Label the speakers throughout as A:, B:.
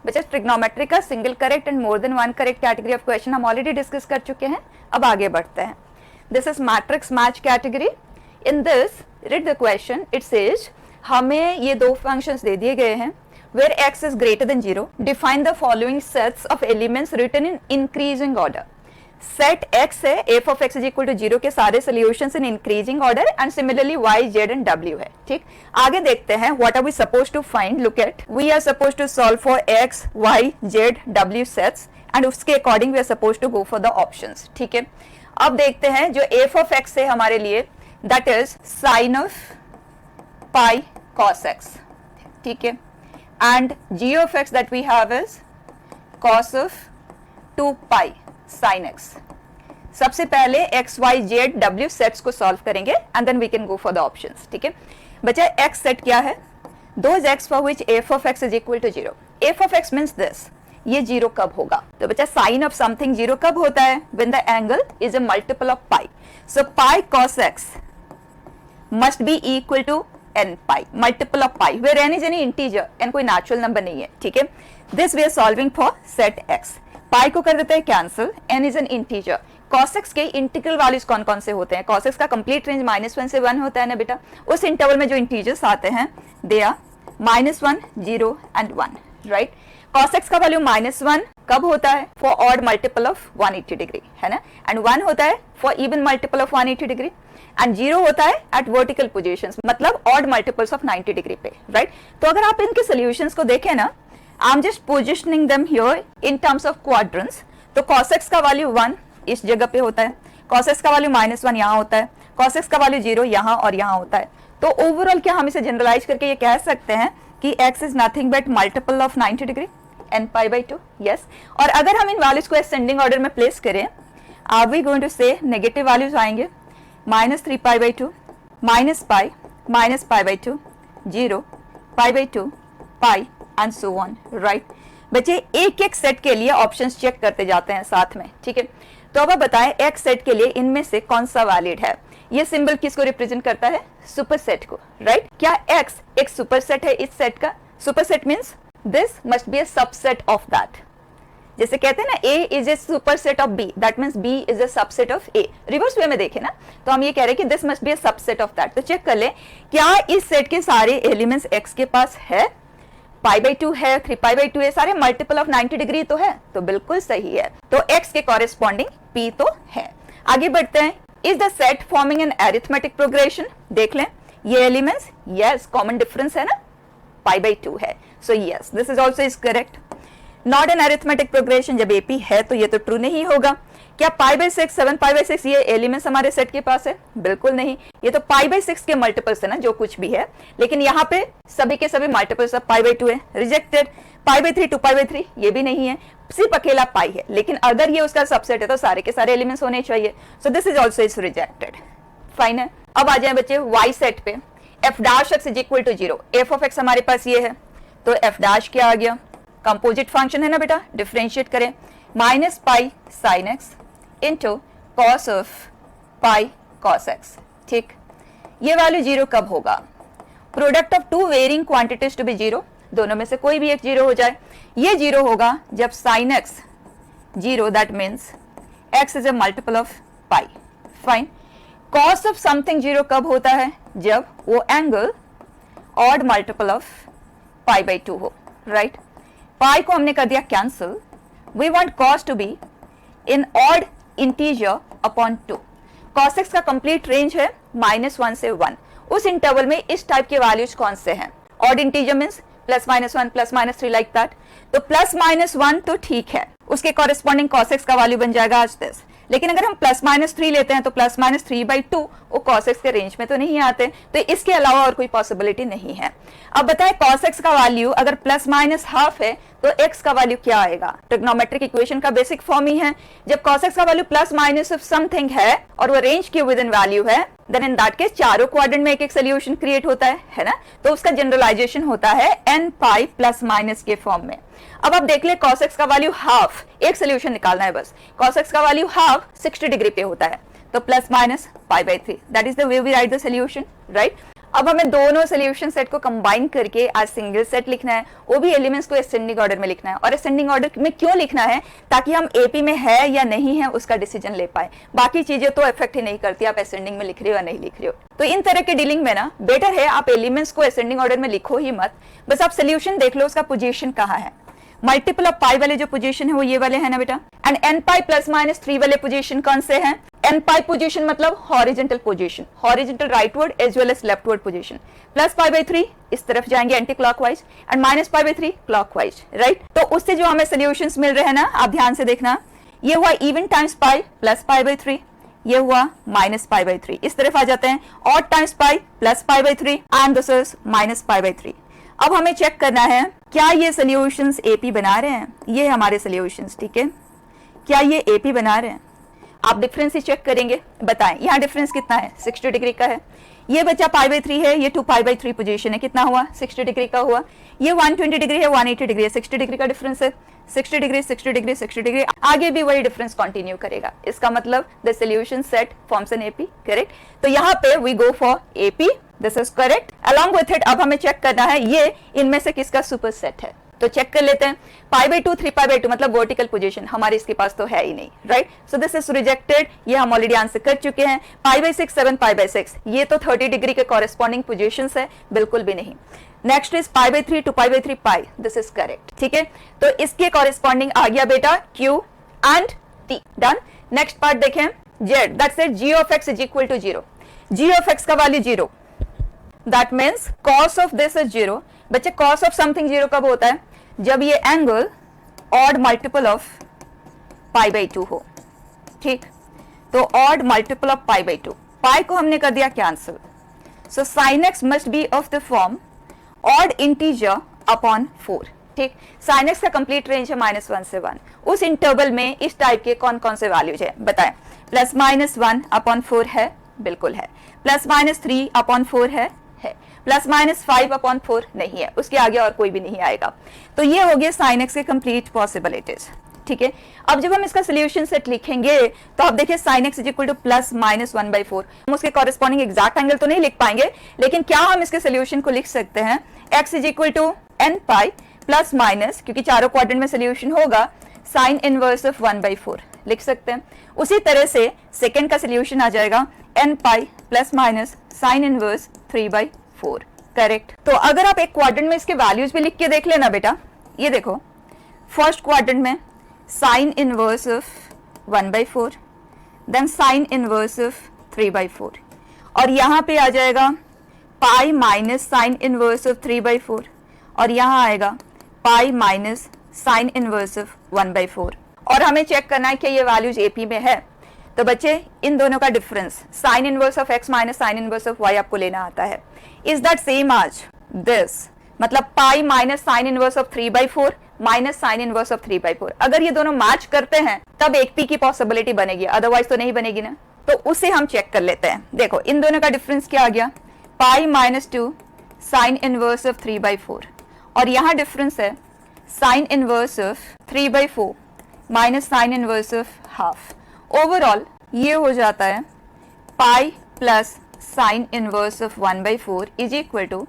A: बच्चा ट्रिग्नोमेट्री का single correct and more than one correct category of question हम already discuss कर चुके हैं। अब आगे बढ़ते हैं। This is matrix match category. In this read the question, it says हमें ये दो फंक्शंस दे दिए गए हैं where x is greater than 0, define the following sets of elements written in increasing order. Set x है, f of x is equal to 0 के सारे solutions in increasing order and similarly y, z and w है। ठीक, आगे देखते हैं what are we supposed to find। Look at, we are supposed to solve for x, y, z, w sets and उसके according we are supposed to go for the options। ठीक है, अब देखते हैं जो f of x है हमारे लिए that is sin of pi cos x। ठीक है, and g of x that we have is cos of 2 pi sin x। सबसे पहले x, y, z, w sets को सॉल्व करेंगे and then we can go for the options। ठीक है बच्चा, x set क्या है? those x for which f of x is equal to 0। f of x means this, ये 0 कब होगा? तो बच्चा sin of something 0 कब होता है? when the angle is a multiple of pi। so pi cos x must be equal to n pi, multiple of pi, where n is any integer, n कोई natural number नहीं है। ठीक है, this we are solving for set x। pi को कर देते हैं cancel, n is an integer। cos x के इंटीग्रल वैल्यूज कौन कौन से होते हैं? cos x का कंप्लीट रेंज -1 से 1 होता है ना बेटा। उस इंटरवल में जो इंटीजर्स आते हैं they are -1, 0 and 1, right. cos x का वैल्यू -1 कब होता है? For odd multiple of 180 degree, है ना, एंड 1 होता है for even multiple of 180 degree and 0 होता है एट वर्टिकल पोजीशंस, मतलब ऑड मल्टीपल्स ऑफ 90 डिग्री पे, राइट। तो अगर आप इनके सॉल्यूशंस को देखें ना, I am just positioning them here in terms of quadrants. तो cos x का वैल्यू 1 इस जगह पे होता है, cos x का वैल्यू -1 यहाँ होता है, cos x का वैल्यू 0 यहाँ और यहाँ होता है। तो ओवरऑल क्या हम इसे जनरलाइज करके ये कह सकते हैं कि x is nothing but multiple of 90 degree n pi by 2। Yes, और अगर हम इन वैल्यूज को असेंडिंग ऑर्डर में प्लेस करें, आर वी गोइंग टू से नेगेटिव वैल्यूज आएंगे -3 pi by 2, -pi by 2, 0, pi by 2, pi and so on, right। बच्चे एक एक सेट के लिए ऑप्शंस चेक करते जाते हैं साथ में। ठीक है, तो अब आप बताएं x सेट के लिए इनमें से कौन सा वैलिड है? ये सिंबल किसको रिप्रेजेंट करता है? सुपर सेट को, राइट। क्या x एक सुपर सेट है इस सेट का? Super set means this must be a subset of that. जैसे कहते हैं ना A is a super set of B, that means B is a subset of A। Reverse way में देखें ना, तो हम ये कह रहे हैं कि this must be a subset of that. तो चेक कर ले, क्या इस सेट के सारे एलिमेंट्स x के पास है? pi by 2 है, 3 pi by 2 है, सारे मल्टीपल ऑफ 90 डिग्री तो है, तो बिल्कुल सही है। तो x के कॉरेस्पॉन्डिंग P तो है। आगे बढ़ते हैं। Is the set forming an arithmetic progression? देख लें ये एलिमेंट्स, यस, कॉमन डिफरेंस है ना, pi by 2 है, so yes this is also is correct. Not an arithmetic progression, जब AP है तो ये तो ट्रू नहीं होगा। क्या pi by 6, 7 pi by 6 ये एलिमेंट्स हमारे सेट के पास है? बिल्कुल नहीं, ये तो pi by 6 के मल्टीपल्स है ना, जो कुछ भी है, लेकिन यहाँ पे सभी के सभी मल्टीपल्स ऑफ pi by 2 है, rejected. pi by 3, 2 pi by 3 ये भी नहीं है, सिर्फ अकेला pi है, लेकिन अगर ये उसका सबसेट है तो सारे के सारे एलिमेंट्स होने चाहिए, so this is also is rejected. Fine है। अब आ जाए बच्चे y सेट पे, f dash x is equal to 0। f of x हमारे पास ये है, तो f डैश क्या आ गया? कंपोजिट फंक्शन है ना बेटा, डिफरेंशिएट करें, -pi sin x into cos of pi cos x। ठीक, ये वैल्यू 0 कब होगा? Product of two varying quantities to be 0, दोनों में से कोई भी एक 0 हो जाए। ये 0 होगा जब sin x 0, that means x is a multiple of pi। Fine. cos of something 0 कब होता है? जब वो angle odd multiple of pi by 2 हो, राइट। pi को हमने कर दिया cancel, we want cos to be in odd integer upon 2। cos x का कंप्लीट रेंज है -1 से 1। उस इंटरवल में इस टाइप के वैल्यूज कौन से हैं? Odd integer means +-1, +-3 like that. तो +-1 तो ठीक है, उसके कॉरेस्पॉन्डिंग cos x का वैल्यू बन जाएगा आज दिस। लेकिन अगर हम +-3 लेते हैं तो +-3/2 वो cos x के रेंज में तो नहीं आते, तो इसके अलावा और कोई पॉसिबिलिटी नहीं है। अब बताएं cos x का वैल्यू अगर +-½ है तो x का वैल्यू क्या आएगा? ट्रिग्नोमेट्रिक इक्वेशन का बेसिक फॉर्म ही है, जब cos x का वैल्यू +- ऑफ समथिंग है और वो रेंज के विद इन वैल्यू है, देन इन दैट केस चारों क्वाड्रेंट में एक एक सोल्यूशन क्रिएट होता है ना, तो उसका जनरलाइजेशन होता है n pi +- के फॉर्म में। अब आप देख ले cos x का वैल्यू हाफ, एक सोल्यूशन निकालना है बस। cos x का वैल्यू हाफ 60 डिग्री पे होता है, तो +- pi by 3, that is the way we write the solution, right. अब हमें दोनों सोल्यूशन सेट को कंबाइन करके आज सिंगल सेट लिखना है, वो भी एलिमेंट्स को असेंडिंग ऑर्डर में लिखना है। और असेंडिंग ऑर्डर में क्यों लिखना है? ताकि हम एपी में है या नहीं है उसका डिसीजन ले पाए। बाकी चीजें तो इफेक्ट ही नहीं करती आप असेंडिंग में लिख रहे हो या नहीं लिख रहे हो। तो इन तरह के डीलिंग में ना बेटर है आप एलिमेंट्स को असेंडिंग ऑर्डर में लिखो ही मत, बस आप सोल्यूशन देख लो उसका पोजीशन कहाँ है। मल्टीपल ऑफ पाई वाले जो पोजीशन है वो ये वाले हैं ना बेटा, and n pi plus minus 3 वाले पोजीशन कौन से हैं? एन पाई पोजीशन मतलब horizontal position, horizontal rightward as well as leftward position. Plus pi by 3 इस तरफ जाएंगे anti clockwise, and minus pi by 3 clockwise, right. तो उससे जो हमें सोल्यूशंस मिल रहे हैं ना, आप ध्यान से देखना, ये हुआ even times pi plus pi by 3, ये हुआ माइनस पाई बाई 3। इस तरफ आ जाते हैं odd times pi plus pi by 3 and this is minus pi by 3। अब हमें चेक करना है क्या ये सोल्यूशंस एपी बना रहे हैं? ये हमारे सोल्यूशंस, ठीक है, क्या ये एपी बना रहे हैं? आप डिफरेंस ही चेक करेंगे, बताएं यहाँ डिफरेंस कितना है? 60 डिग्री का है। ये बच्चा पाई बाई 3 है, ये 2 पाई बाई 3 पोजीशन है, कितना हुआ? 60 डिग्री का हुआ। ये 120 डिग्री है, 180 डिग्री है, 60 डिग्री का डिफरेंस है। 60 डिग्री 60 डिग्री 60 डिग्री, आगे भी वही डिफरेंस कंटिन्यू करेगा। इसका मतलब the solution set forms an AP, correct. तो यहाँ पे we go for AP, this is correct. Along with it अब हमें चेक करना है ये इनमें से किसका सुपर सेट है। तो चेक कर लेते हैं। पाई बाई 2 3 पाई बाई 2 मतलब वर्टिकल पोजीशन हमारे इसके पास तो है ही नहीं, right. So this is rejected, ये हम ऑलरेडी आंसर कर चुके हैं। पाई बाई 6 7 पाई बाई 6 ये तो 30 डिग्री के कॉरेस्पॉन्डिंग पोजीशंस है, बिल्कुल भी नहीं। Next is pi by 3 2 pi by 3 pi, this is correct, ठीक है। तो इसके कॉरेस्पॉन्डिंग आ गया बेटा Q and T, done. Next part देखें, Z, that's it, G of x is equal to 0। G of x का value 0, that means cos of this is 0। बच्चे cos ऑफ समथिंग 0 कब होता है? जब ये angle odd multiple of pi by 2 हो, ठीक। तो odd multiple of pi by 2, पाई को हमने कर दिया cancel. So sin x must be of the form odd integer upon 4, ठीक। sin x का कंप्लीट रेंज है -1 से 1। उस इंटरवल में इस टाइप के कौन कौन से वैल्यूज है बताएं? प्लस माइनस 1 अपॉन 4 है, बिल्कुल है। प्लस माइनस 3 अपॉन 4 है, प्लस माइनस 5 अपॉन 4 नहीं है, उसके आगे और कोई भी नहीं आएगा। तो ये हो गए sin x के कंप्लीट पॉसिबिलिटीज, ठीक है। अब जब हम इसका सोल्यूशन सेट लिखेंगे तो आप देखिए sin x is equal two plus minus 1 by 4। हम उसके कॉरेस्पॉन्डिंग एग्जैक्ट एंगल तो नहीं लिख पाएंगे, लेकिन क्या हम इसके सोल्यूशन को लिख सकते हैं? x is equal to n pi plus minus, क्योंकि चारों क्वाड्रेंट में सोल्यूशन होगा, साइन इनवर्स ऑफ 1 बाई 4 लिख सकते हैं। उसी तरह से सेकेंड का सोल्यूशन आ जाएगा n pi plus minus sine inverse 3 by 4, correct. तो अगर आप एक क्वाड्रेंट में इसके वैल्यूज भी लिख के देख लेना बेटा, ये देखो फर्स्ट क्वाड्रेंट में sine inverse of 1 by 4, then sine inverse of 3 by 4, और यहाँ पे आ जाएगा pi minus sine inverse of 3 by 4, और यहाँ आएगा pi minus sine inverse of 1 by 4। और हमें चेक करना है कि ये वैल्यूज एपी में है। तो बच्चे इन दोनों का difference sign inverse of x minus sine inverse of y आपको लेना आता है। इज दैट सेम आज दिस, मतलब पाई minus sine inverse of 3 by 4 minus sine inverse of 3 by 4। अगर ये दोनों मैच करते हैं तब एक पी की पॉसिबिलिटी बनेगी, अदरवाइज तो नहीं बनेगी ना। तो उसे हम चेक कर लेते हैं। देखो इन दोनों का डिफरेंस क्या आ गया? Pi minus 2 sine inverse of 3 by 4, और यहाँ डिफरेंस है sine inverse of 3 by 4 minus sine inverse of half. Overall ये हो जाता है pi plus sine inverse of 1 by 4 is equal to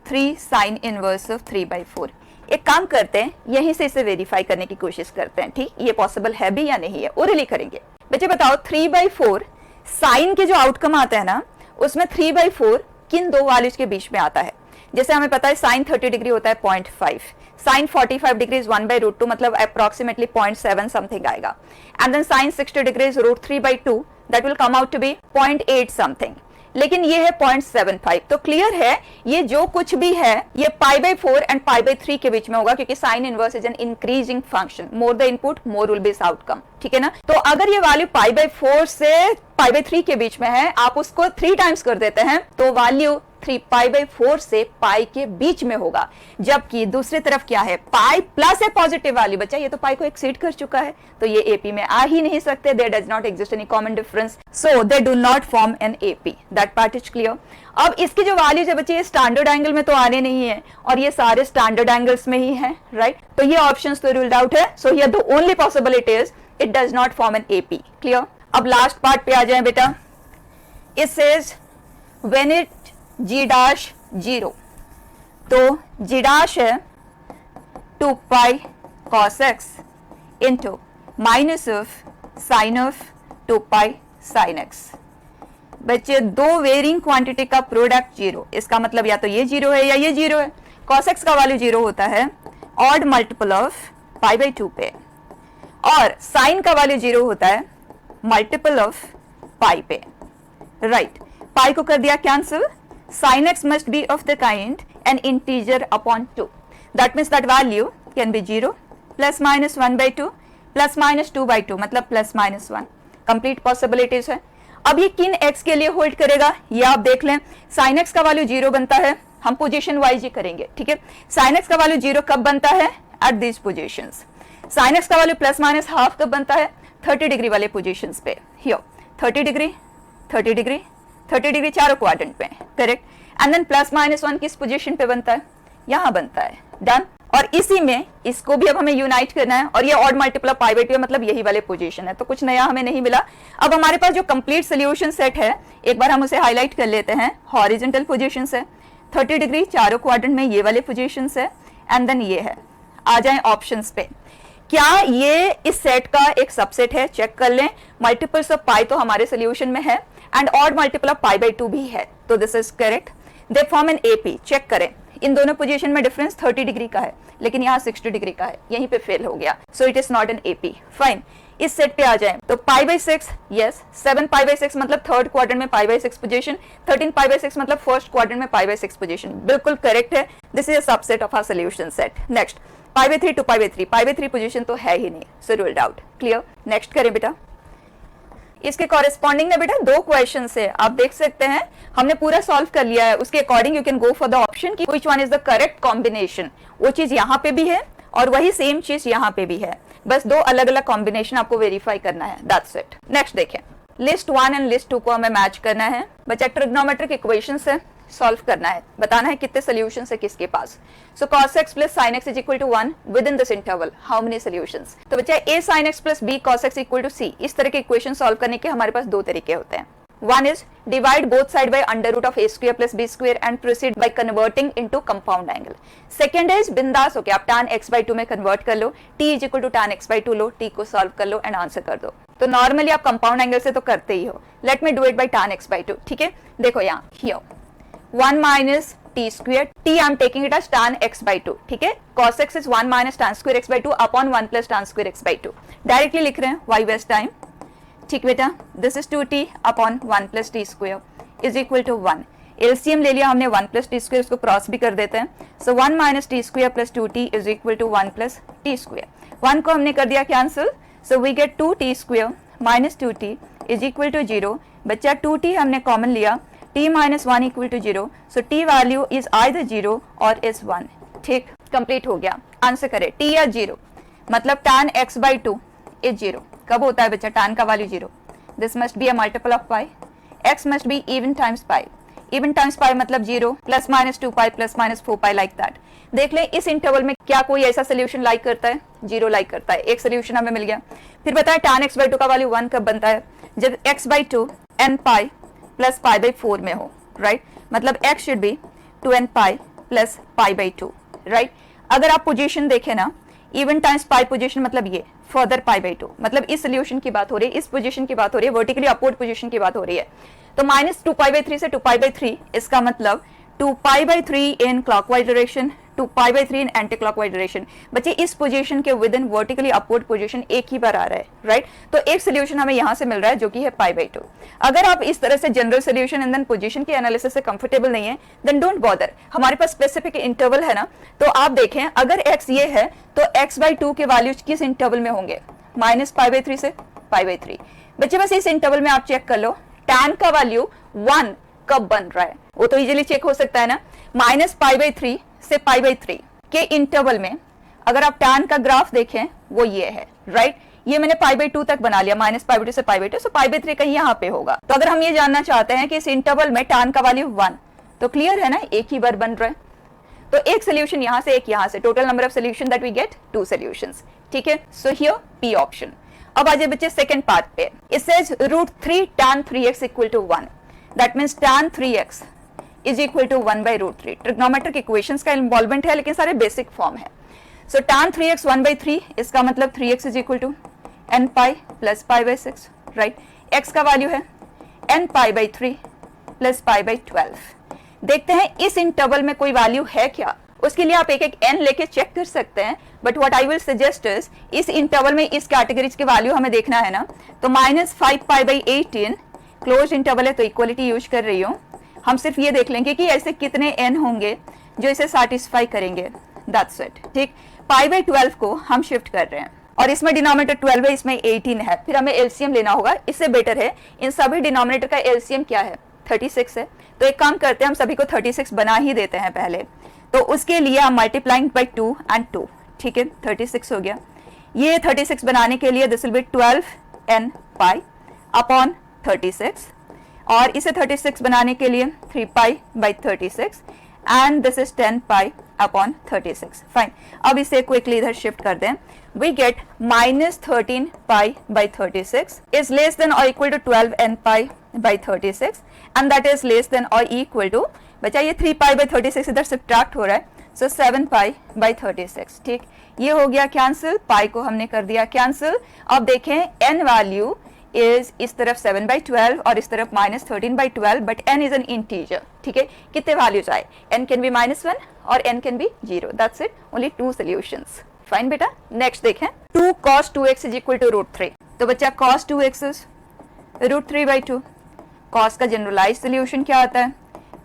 A: 3 sine inverse of 3 by 4। एक काम करते हैं, यहीं से इसे वेरीफाई करने की कोशिश करते हैं, ठीक, ये पॉसिबल है भी या नहीं है, ओरली करेंगे। बच्चे बताओ 3 बाई 4 साइन के जो आउटकम आता है ना, उसमें 3 बाई 4 किन दो वैल्यूज के बीच में आता है? जैसे हमें पता है साइन 30 डिग्री होता है 0.5, साइन 45 डिग्री 1 बाई रूट 2 मतलब अप्रोक्सीमेटली 0.7 समथिंग आएगा, and then sine 60 degree root 3 by 2 that will come out to be 0.8 something, लेकिन ये है 0.75। तो क्लियर है ये जो कुछ भी है ये पाई बाई 4 एंड पाई बाई 3 के बीच में होगा, क्योंकि sine inverse is an increasing function, more the input more will be is outcome, ठीक है ना। तो अगर ये वैल्यू पाई बाई 4 से पाई बाई 3 के बीच में है, आप उसको 3 टाइम्स कर देते हैं तो वैल्यू 3 पाई बाई 4 से पाई के बीच में होगा। जबकि दूसरी तरफ क्या है, पाई प्लस ए पॉजिटिव वैल्यू, बच्चा ये तो पाई को एक्सीड कर चुका है, तो ये एपी में आ ही नहीं सकते। There does not exist any common difference, so they do not form an AP, that part is clear. अब इसकी जो वैल्यूज है बच्चे ये स्टैंडर्ड एंगल में तो आने नहीं है, और ये सारे स्टैंडर्ड एंगल्स में ही है, राइट। तो ये ऑप्शंस तो रूल्ड आउट है। So here the only possibility is it does not form an AP, clear. अब लास्ट पार्ट पे आ जाए बेटा। It says when it g dash 0, तो g डैश है 2 पाई cos x into minus of sine of 2 pi sine x। बच्चे दो varying quantity का प्रोडक्ट जीरो, इसका मतलब या तो ये जीरो है या ये जीरो है। cos x का वैल्यू जीरो होता है odd multiple of pi by 2 पे, और साइन का वैल्यू जीरो होता है मल्टीपल ऑफ पाई पे, राइट। पाई को कर दिया cancel, sine x must be of the kind n integer upon 2, that means that value can be zero, plus minus 1/2, plus minus 2/2, मतलब प्लस माइनस 1। कंप्लीट पॉसिबिलिटीज है। अब ये किन x के लिए होल्ड करेगा ये आप देख लें। साइन x का वैल्यू जीरो बनता है, हम पोजीशन वाइज ही करेंगे, ठीक है। साइन x का वैल्यू जीरो कब बनता है? At this positions. Sine x का वैल्यू प्लस माइनस हाफ कब बनता है? 30 डिग्री वाले पोजीशंस पे। हियर 30 डिग्री, 30 डिग्री, 30 डिग्री चारों क्वाड्रेंट पे, correct. And then plus minus 1 किस पोजीशन पे बनता है? यहां बनता है, डन। और इसी में इसको भी अब हमें यूनाइट करना है, और ये odd multiple of pi by 2 है, मतलब यही वाले पोजीशन है, तो कुछ नया हमें नहीं मिला। अब हमारे पास जो कंप्लीट सोल्यूशन सेट है, एक बार हम उसे हाईलाइट कर लेते हैं। हॉरिजॉन्टल पोजीशंस है 30 डिग्री चारों क्वाड्रेंट में, ये वाले पोजीशंस है, एंड देन ये है। आ जाएं ऑप्शंस पे, क्या ये इस सेट का एक सबसेट है? चेक कर लें। मल्टीपल्स ऑफ पाई तो हमारे सोल्यूशन में है, and odd multiple of pi by 2 भी है, तो this is correct. They form an AP. Check करें, इन दोनों पोजीशन में डिफरेंस 30 डिग्री का है, लेकिन यहाँ 60 डिग्री का है, यहीं पे फेल हो गया, so it is not an AP. Fine, इस सेट पे आ जाए तो pi by 6, yes, 7 pi by 6 मतलब थर्ड क्वाड्रेंट में pi by 6 position, 13 pi by 6 मतलब फर्स्ट क्वाड्रेंट में पाई बाई 6 पोजीशन, बिल्कुल करेक्ट है। This is a subset of our solution set. Next pi by 3 two pi by 3, pi by 3 position तो है ही नहीं, सो ruled out. Clear. Next करें बेटा। इसके कॉरेस्पॉन्डिंग में बेटा दो क्वेश्चन है, आप देख सकते हैं हमने पूरा सॉल्व कर लिया है। उसके according you can go for the option की which one is the correct combination. वो चीज यहाँ पे भी है और वही सेम चीज यहाँ पे भी है, बस दो अलग अलग कॉम्बिनेशन आपको वेरीफाई करना है, दैट्स इट। नेक्स्ट देखें, लिस्ट 1 एंड लिस्ट 2 को हमें मैच करना है। बच्चा ट्रिग्नोमेट्रिक इक्वेशंस है, सॉल्व करना है, बताना है कितने सॉल्यूशंस है किसके पास। सो cos x plus sin x is equal to 1 within this interval, how many solutions? तो बच्चा a sin x plus b cos x equal to c, इस तरह के इक्वेशन सॉल्व करने के हमारे पास दो तरीके होते हैं। One is divide both side by under root of a square plus b square and proceed by converting into compound angle. Second is बिंदास हो के आप tan x by 2 में कन्वर्ट कर लो, t is equal to tan x by 2 low, t को solve कर लो and answer कर दो। तो नॉर्मली आप कंपाउंड एंगल से तो करते ही हो। Let me do it by tan x by 2, ठीक है। देखो यहाँ here 1 minus t square, t I am taking it as tan x by 2, ठीक है। cos x is 1 minus tan square x by 2 upon 1 plus tan square x by 2, directly लिख रहे हैं, why waste time, ठीक बेटा। this is 2t upon 1 plus t square is equal to 1। LCM ले लिया हमने 1 plus t square, उसको cross भी कर देते हैं। so 1 minus t square plus 2t is equal to 1 plus t square। 1 को हमने कर दिया cancel, so we get 2t square minus 2t is equal to 0। बच्चा 2t हमने कॉमन लिया, t minus 1 equal to 0, so t value is either 0 or is 1, ठीक। Complete हो गया, आंसर करें। t या 0 मतलब tan x by 2 is 0। कब होता है बच्चा tan का value 0? This must be a multiple of pi, x must be even times pi, even times पाई मतलब 0 plus minus 2 pi plus minus 4 pi, like that. देख लें इस इंटरवल में क्या कोई ऐसा सोल्यूशन लाइक करता है? 0 लाइक करता है, एक सोल्यूशन हमें मिल गया। फिर बताए tan x by 2 का वैल्यू 1 कब बनता है? जब x by 2 n pi plus pi by 4 में हो, राइट। मतलब x should be 2n pi plus pi by 2, right. अगर आप पोजीशन देखें ना, इवन टाइम्स पाई पोजीशन मतलब ये फर्दर पाई बाई 2, मतलब इस सोल्यूशन की बात हो रही है, इस पोजीशन की बात हो रही है, वर्टिकली अपवर्ड पोजीशन की बात हो रही है। तो माइनस 2 पाई बाई 3 से 2 पाई बाई 3, इसका मतलब 2 pi by 3 in clockwise direction, 2 pi by 3 in anti clockwise direction. बच्चे इस पोजीशन के with in vertically upward position एक ही बार आ रहा है, राइट। तो एक सोल्यूशन हमें यहाँ से मिल रहा है जो कि है पाई बाई 2। अगर आप इस तरह से general solution and then position के एनालिसिस से कंफर्टेबल नहीं है, देन डोंट बॉदर। हमारे पास स्पेसिफिक इंटरवल है ना, तो आप देखें अगर x ये है तो x by 2 के वैल्यूज किस इंटरवल में होंगे? माइनस पाई बाई 3 से पाई बाई 3। बच्चे बस इस इंटरवल में आप चेक कर लो tan का वैल्यू 1 कब बन रहा है, वो तो इजीली चेक हो सकता है ना। माइनस पाई बाई 3 से पाई बाई 3 के इंटरवल में अगर आप tan का ग्राफ देखें वो ये है, राइट। ये मैंने पाई बाई 2 तक बना लिया, माइनस पाई बाई 2 से पाई बाई 2, सो पाई बाई 3 कहीं यहाँ पे होगा। तो अगर हम ये जानना चाहते हैं कि इस इंटरवल में tan का वैल्यू 1, तो क्लियर है ना, एक ही बार बन रहा है। तो एक सोल्यूशन यहाँ से एक यहाँ से, total number of solution that we get 2 solutions, ठीक है। So here B option. अब आ जाए बच्चे सेकंड पार्ट पे। It says √3 tan 3x equal to 1, that means tan 3x is equal to 1/√3। Trigonometric equations का इन्वॉल्वमेंट है लेकिन सारे बेसिक फॉर्म है। सो tan 3x 1/3, इसका मतलब 3x is equal to n pi plus π/6, right. x का value है n π/3 प्लस π/12। देखते हैं इस इंटरवल में कोई वैल्यू है क्या, उसके लिए आप एक एक n लेके चेक कर सकते हैं, but what I will suggest is इस इंटरवल में इस कैटेगरीज के वैल्यू हमें देखना है ना, तो -5π/18 क्लोज इंटरवल है तो इक्वलिटी यूज कर रही हूँ। हम सिर्फ ये देख लेंगे कि ऐसे कितने n होंगे जो इसे सेटिस्फाई करेंगे, दैट्स इट, ठीक। π/12 को हम शिफ्ट कर रहे हैं और इसमें डिनोमिनेटर 12 है, इसमें 18 है, फिर हमें एलसीएम लेना होगा। इससे बेटर है इन सभी डिनोमिनेटर का एलसीएम क्या है, 36 है। तो एक काम करते हैं, हम सभी को 36 बना ही देते हैं पहले, तो उसके लिए हम मल्टीप्लाइंग बाय 2 and 2, ठीक है, 36 हो गया। ये 36 बनाने के लिए this will be 12n pi upon 36, और इसे 36 बनाने के लिए 3π/36 and this is 10 pi upon 36, fine. अब इसे क्विकली इधर शिफ्ट कर दें, we get -13π/36 is less than और equal to 12n π/36 and that is less than और इक्वल टू, बचा ये 3π/36 इधर सब्ट्रैक्ट हो रहा है, सो 7π/36, ठीक। ये हो गया कैंसिल, पाई को हमने कर दिया कैंसिल। अब देखें n वैल्यू इज इस तरफ 7/12 और इस तरफ -13/12, but n is an integer, ठीक है। कितने वैल्यूज आए, n कैन बी -1 और n can be 0, that's it, only 2 solutions, fine बेटा। नेक्स्ट देखें, 2 cos 2x is equal to √3, तो बच्चा cos 2x इज √3/2। cos का जनरलाइज सोल्यूशन क्या आता है,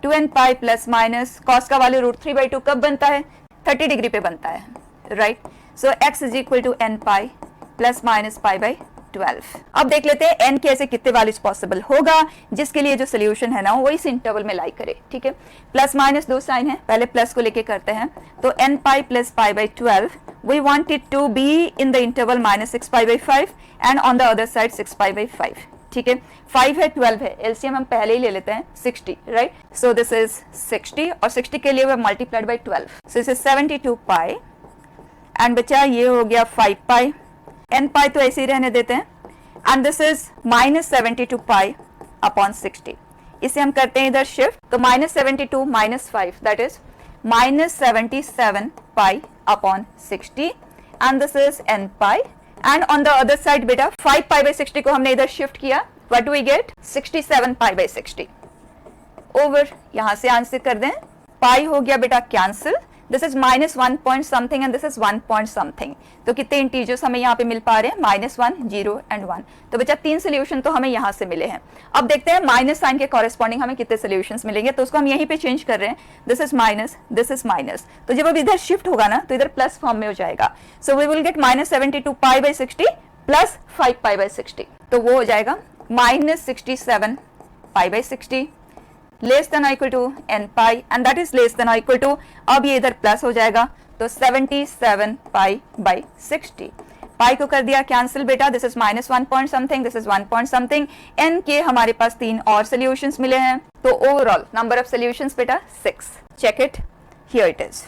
A: 2n pi plus minus cos का वैल्यू √3/2 कब बनता है, 30 डिग्री पे बनता है, right. So x is equal to n pi plus minus π/12। अब देख लेते हैं n के ऐसे कितने वैल्यूज पॉसिबल होगा जिसके लिए जो सोल्यूशन है ना वो इस इंटरवल में लाई करे, ठीक है। प्लस माइनस दो साइन है, पहले प्लस को लेके करते हैं, तो n pi plus π/12 we want it to be in the interval -6π/5 and on the other side 6π/5, ठीक है। 5 है, 12 है, एलसीएम हम पहले ही ले लेते हैं 60, राइट। सो दिस इज 60 और 60 के लिए we multiplied by 12, so this is 72 pi and बचा ये हो गया 5 पाई, n पाई तो ऐसे ही रहने देते हैं, and this is -72 pi upon 60। इसे हम करते हैं इधर शिफ्ट, तो -72 - 5 that is -77 pi upon 60 and this is n pi, and on the other side बेटा 5π/60 को हमने इधर शिफ्ट किया, what do we get, 67π/60 over, यहां से आंसर कर दें, पाई हो गया बेटा cancel, this is -1 point something and this is 1 point something, तो कितने इंटीजर्स हमें यहाँ पे मिल पा रहे हैं, -1, 0 एंड 1। तो बच्चा 3 सोल्यूशन तो हमें यहाँ से मिले हैं। अब देखते हैं माइनस साइन के कॉरेस्पॉन्डिंग हमें कितने सोल्यूशंस मिलेंगे, तो उसको हम यहीं पे चेंज कर रहे हैं, this is minus, this is minus, तो जब अब इधर शिफ्ट होगा ना तो इधर प्लस फॉर्म में हो जाएगा, so we will get -72 π/60 plus 5π/60, तो वो हो जाएगा -67 π/60 less than equal to n pi and that is less than equal to, अब ये इधर प्लस हो जाएगा तो 77 π/60, पाई को कर दिया कैंसिल बेटा, this is -1 point something, this is 1 point something, n के हमारे पास 3 और सॉल्यूशंस मिले हैं, तो ओवरऑल नंबर ऑफ सॉल्यूशंस बेटा 6, check it, here it is,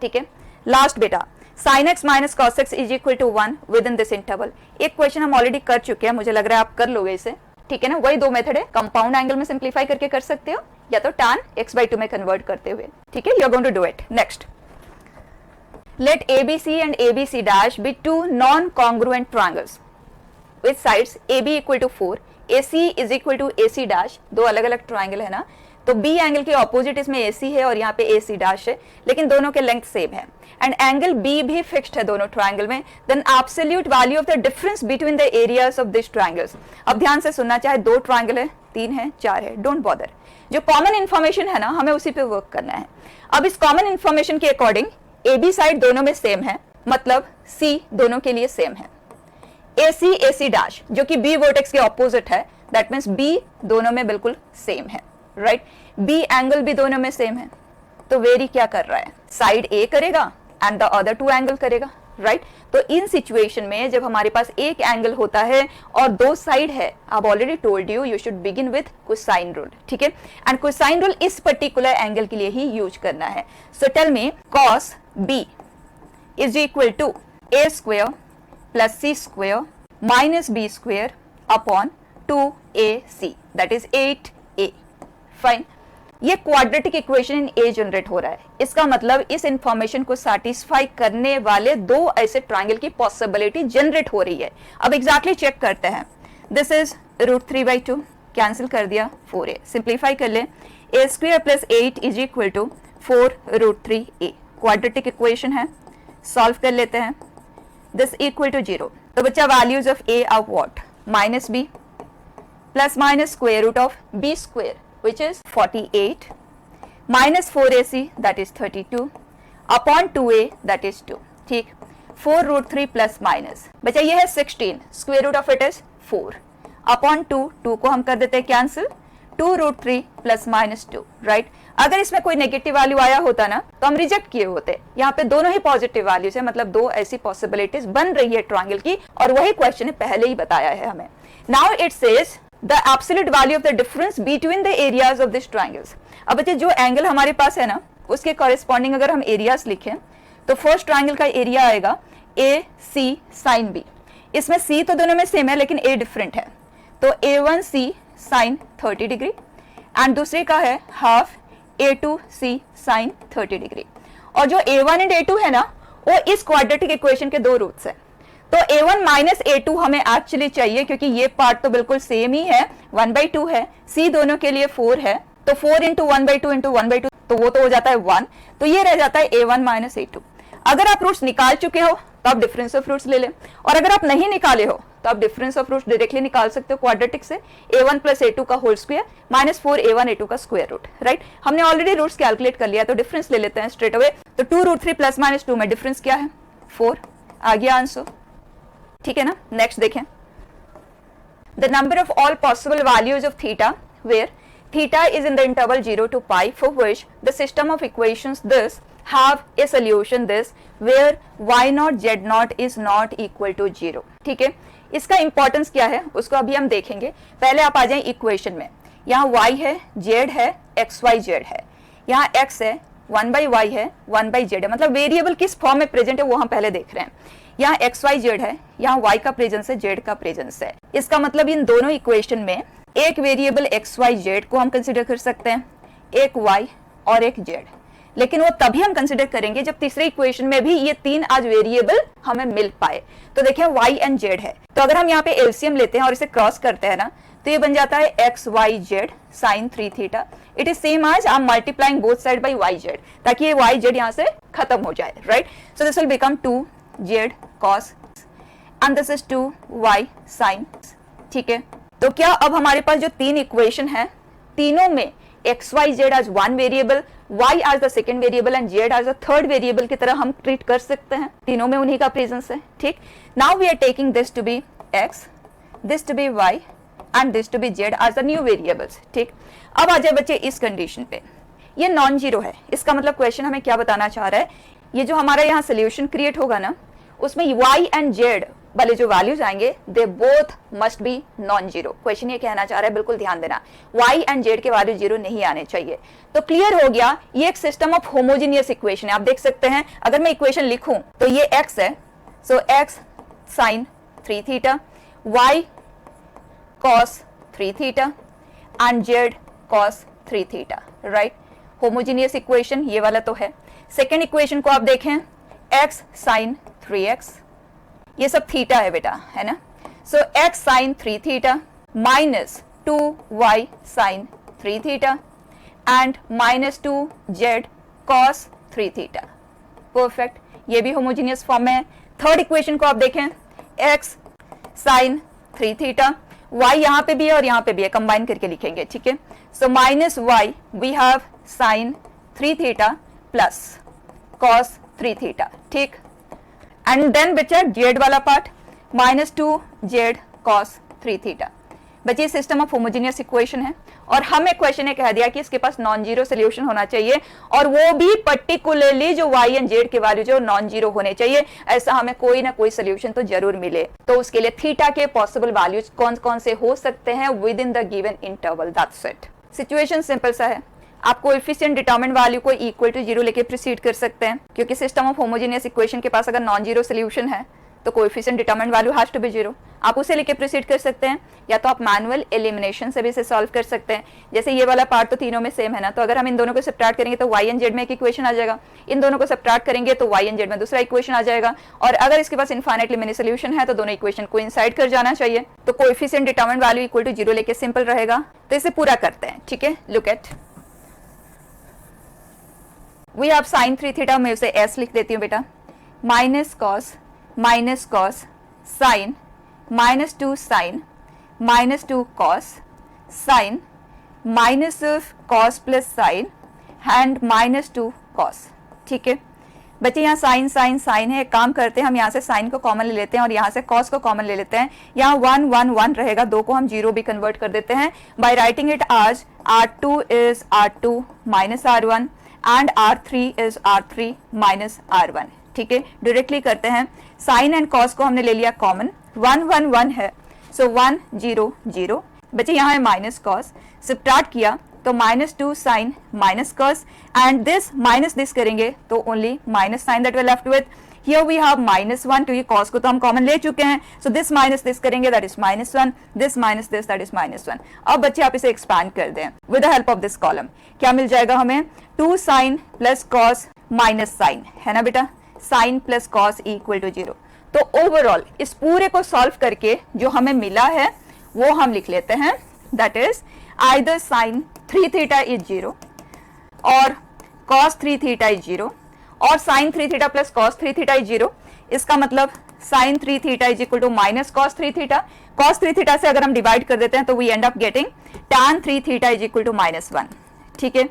A: ठीक है। लास्ट बेटा sin x minus cos x is equal to 1 with in this interval. एक क्वेश्चन हम ऑलरेडी कर चुके हैं, मुझे लग रहा है आप कर लोगे इसे, ठीक है ना। वही दो मेथड है, कंपाउंड एंगल में सिंप्लीफाई करके कर सकते हो या तो tan x/2 में कन्वर्ट करते हुए, ठीक है। You are going to do it. Next, let ABC and ABC dash be two non-congruent triangles with sides AB equal to 4, AC is equal to AC dash, दो अलग अलग ट्राइंगल है ना, तो B एंगल के ऑपोजिट इसमें AC है और यहाँ पे AC डैश है, लेकिन दोनों के लेंथ सेम है एंड एंगल B भी फिक्स्ड है दोनों ट्राइंगल में, then absolute value of the difference between the areas of this triangles. अब ध्यान से सुनना, चाहे 2 ट्राइंगल है, 3 है, 4 है, डोंट बॉदर, जो कॉमन इन्फॉर्मेशन है ना हमें उसी पे वर्क करना है। अब इस कॉमन इन्फॉर्मेशन के अकॉर्डिंग AB साइड दोनों में सेम है, मतलब C दोनों के लिए सेम है, AC AC डैश जो कि B वर्टेक्स के ऑपोजिट है, दैट मींस B दोनों में बिल्कुल सेम है, राइट। B एंगल भी दोनों में सेम है, तो वेरी क्या कर रहा है, साइड A करेगा एंड द अदर 2 एंगल करेगा, राइट। तो इन सिचुएशन में जब हमारे पास एक एंगल होता है और 2 साइड है, I already told you, you should begin with cosine rule, ठीक है। एंड कोसाइन रूल इस पर्टिकुलर एंगल के लिए ही यूज करना है। So tell me, cos B is equal to a square plus c square minus b square upon 2ac, that is 8a, fine. ये quadratic equation in a generate हो रहा है, इसका मतलब इस इंफॉर्मेशन को सेटिस्फाई करने वाले दो ऐसे ट्रायंगल की पॉसिबिलिटी जनरेट हो रही है। अब एग्जैक्टली चेक करते हैं। दिस इज √3/2, कैंसिल कर दिया 4a, सिंप्लीफाई कर ले, a² + 8 is equal to 4√3a, quadratic equation है, सॉल्व कर लेते हैं। दिस इक्वल टू 0, तो बच्चा values of a are what, -b plus minus square root of b² which is 48 minus 4ac that is 32 upon 2a that is 2, ठीक। 4√3 plus minus बचा ये है 16, square root of it is 4 upon 2 को हम कर देते हैं कैंसिल, 2√3 प्लस माइनस 2, राइट। अगर इसमें कोई नेगेटिव वैल्यू आया होता ना तो हम रिजेक्ट किए होते, यहाँ पे दोनों ही पॉजिटिव वैल्यूज है, मतलब दो ऐसी पॉसिबिलिटीज बन रही है ट्रायंगल की, और वही क्वेश्चन ने पहले ही बताया है हमें। Now it says the absolute value of the difference between the areas of these triangles। अब बच्चे जो एंगल हमारे पास है ना उसके कॉरेस्पॉन्डिंग अगर हम एरियाज लिखें तो फर्स्ट ट्रायंगल का एरिया आएगा AC sin B। इसमें C तो दोनों में सेम है लेकिन A डिफरेंट है, तो A1C sin 30 डिग्री एंड दूसरे का है हाफ A2C sin 30 डिग्री। और जो A1 एंड A2 है ना वो इस क्वाड्रेटिक इक्वेशन के दो रूट्स है, तो A1 माइनस A2 हमें एक्चुअली चाहिए क्योंकि ये पार्ट तो बिल्कुल सेम ही है, 1/2 है, C दोनों के लिए 4 है, तो 4 इंटू 1/2 इंटू 1/2 तो वो तो हो जाता है 1, तो ये रह जाता है A1 माइनस A2। अगर आप रूट्स निकाल चुके हो तो आप डिफरेंस ऑफ रूट्स ले लें, और अगर आप नहीं निकाले हो तो आप डिफरेंस ऑफ रूट्स डायरेक्टली निकाल सकते हो क्वाड्रेटिक से, A1 प्लस A2 का whole square minus 4A1 A2 का स्क्वायर रूट, राइट। हमने ऑलरेडी रूट्स कैलकुलेट कर लिया तो डिफरेंस ले लेते हैं स्ट्रेट अवे। तो 2√3 प्लस माइनस 2 में डिफरेंस क्या है, 4, आ गया आंसर, ठीक है ना। नेक्स्ट देखें, the number of all possible values of theta where theta is in the interval 0 to π for which the system of equations this have a solution this where y0 z0 is not equal to 0, ठीक है। इसका importance क्या है उसको अभी हम देखेंगे, पहले आप आ जाए इक्वेशन में। यहाँ y है, z है, xyz है, यहाँ x है, 1/y है, 1/z है, मतलब वेरिएबल किस फॉर्म में प्रेजेंट है वो हम पहले देख रहे हैं। यहाँ XYZ है, यहाँ Y का प्रेजेंस है, Z का प्रेजेंस है, इसका मतलब इन दोनों इक्वेशन में एक वेरिएबल XYZ को हम कंसिडर कर सकते हैं, एक Y और एक Z, लेकिन वो तभी हम कंसिडर करेंगे जब तीसरे इक्वेशन में भी ये तीन आज वेरिएबल हमें मिल पाए। तो देखिए Y एंड Z है, तो अगर हम यहाँ पे एलसीएम लेते हैं और इसे क्रॉस करते हैं ना तो ये बन जाता है XYZ sin 3 थीटा। It is same as I am multiplying both side by YZ, ताकि ये YZ यहाँ से खत्म हो जाए, right. So this will become 2Z cos and this is 2y sin, ठीक है। तो क्या अब हमारे पास जो तीन इक्वेशन है तीनों में XYZ as one variable, Y as the second variable and Z as the third variable की तरह हम ट्रीट कर सकते हैं, तीनों में उन्हीं का प्रेजेंस है, ठीक। Now we are taking this to be X, this to be Y and this to be Z as the new variables, ठीक। अब आ जाए बच्चे इस कंडीशन पे, ये नॉन जीरो है, इसका मतलब क्वेश्चन हमें क्या बताना चाह रहा है, ये जो हमारा यहाँ सोल्यूशन क्रिएट होगा ना उसमें Y एंड Z वाले जो वैल्यूज आएंगे they both must be non zero. Question ये कहना चाह रहा है, बिल्कुल ध्यान देना, Y एंड Z के वैल्यू जीरो नहीं आने चाहिए। तो क्लियर हो गया, ये एक सिस्टम ऑफ होमोजेनियस इक्वेशन है। आप देख सकते हैं अगर मैं इक्वेशन लिखूं तो ये X है, सो X sin 3 theta, Y cos 3 theta and Z cos 3 theta, right. Homogeneous equation ये वाला तो है। सेकेंड इक्वेशन को आप देखें, x sin 3x, ये सब थीटा है बेटा, है ना। सो x sin 3 theta minus 2y sin 3 theta and minus 2z cos 3 theta, perfect, ये भी होमोजेनियस फॉर्म में है। थर्ड इक्वेशन को आप देखें, x sin 3 थीटा, y यहाँ पे भी है और यहाँ पे भी है, कंबाइन करके लिखेंगे, ठीक है। So minus y we have sin 3 theta plus cos 3 theta, ठीक। एंड देन बचा z वाला part, minus 2z cos 3 theta. बची सिस्टम ऑफ होमोजेनियस इक्वेशन है और हमें क्वेश्चन ने कह दिया कि इसके पास नॉन जीरो सोल्यूशन होना चाहिए, और वो भी पर्टिकुलरली जो y एंड z के वैल्यू जो नॉन जीरो होने चाहिए, ऐसा हमें कोई ना कोई सोल्यूशन तो जरूर मिले। तो उसके लिए थीटा के पॉसिबल वैल्यूज कौन कौन से हो सकते हैं with in the given interval, that's it. Situation simple सा है, आप कोएफिशिएंट डिटरमिनेंट वैल्यू को इक्वल टू 0 लेके प्रोसीड कर सकते हैं, क्योंकि सिस्टम ऑफ होमोजेनियस इक्वेशन के पास अगर नॉन जीरो सोल्यूशन है तो coefficient determinant value has to be 0। आप उसे लेके प्रोसीड कर सकते हैं, या तो आप मैनुअल एलिमिनेशन से भी इसे सॉल्व कर सकते हैं। जैसे ये वाला पार्ट तो तीनों में सेम है ना, तो अगर हम इन दोनों को सब्ट्रैक्ट करेंगे तो y एंड z में एक इक्वेशन आ जाएगा, इन दोनों को सब्ट्रैक्ट करेंगे तो y एंड z में दूसरा इक्वेशन आ जाएगा, और अगर इसके पास इनफाइनाइटली मेनी सोल्यूशन है तो दोनों इक्वेशन को इंसाइड कर जाना चाहिए। तो coefficient determinant value equal to 0 लेके सिंपल रहेगा। तो इसे पूरा करते हैं, ठीक है। Look at, we have sine 3 theta, मैं उसे s लिख देती हूँ बेटा, minus cos sine minus 2 sine minus 2 cos sine minus of cos plus sine and minus 2 cos. ठीक है बच्चे, यहाँ साइन साइन साइन है, एक काम करते हैं हम यहाँ से साइन को कॉमन ले लेते हैं और यहाँ से कॉस को कॉमन ले लेते हैं। यहाँ 1 1 1 रहेगा, 2 को हम 0 भी कन्वर्ट कर देते हैं बाय राइटिंग इट आज R2 is R2 minus R1 and R3 is R3 minus R1। ठीक है, डायरेक्टली करते हैं। साइन एंड कॉस को हमने ले लिया कॉमन, 1 1 1 है, सो 1 0 0। बच्चे यहाँ है माइनस कॉस, सब्ट्रैक्ट किया तो minus 2 sine minus cos and this minus this करेंगे तो only minus sine that we left with. Here we have minus 1, तो ये कॉस को तो हम कॉमन ले चुके हैं, सो दिस माइनस दिस करेंगे that is minus 1, this minus this that is minus 1। अब बच्चे आप इसे एक्सपैंड कर दें with the help of this column, क्या मिल जाएगा हमें, 2 sine plus cos minus sine, है ना बेटा, sine plus cos equal to 0। तो ओवरऑल इस पूरे को सॉल्व करके जो हमें मिला है वो हम लिख लेते हैं, that is either sine 3 theta is 0 और cos 3 थीटा इज 0 और sine 3 theta plus cos 3 theta is 0। इसका मतलब sine 3 theta is equal to minus cos 3 theta. cos 3 theta से अगर हम डिवाइड कर देते हैं तो we end up getting tan 3 theta is equal to minus 1। ठीक है,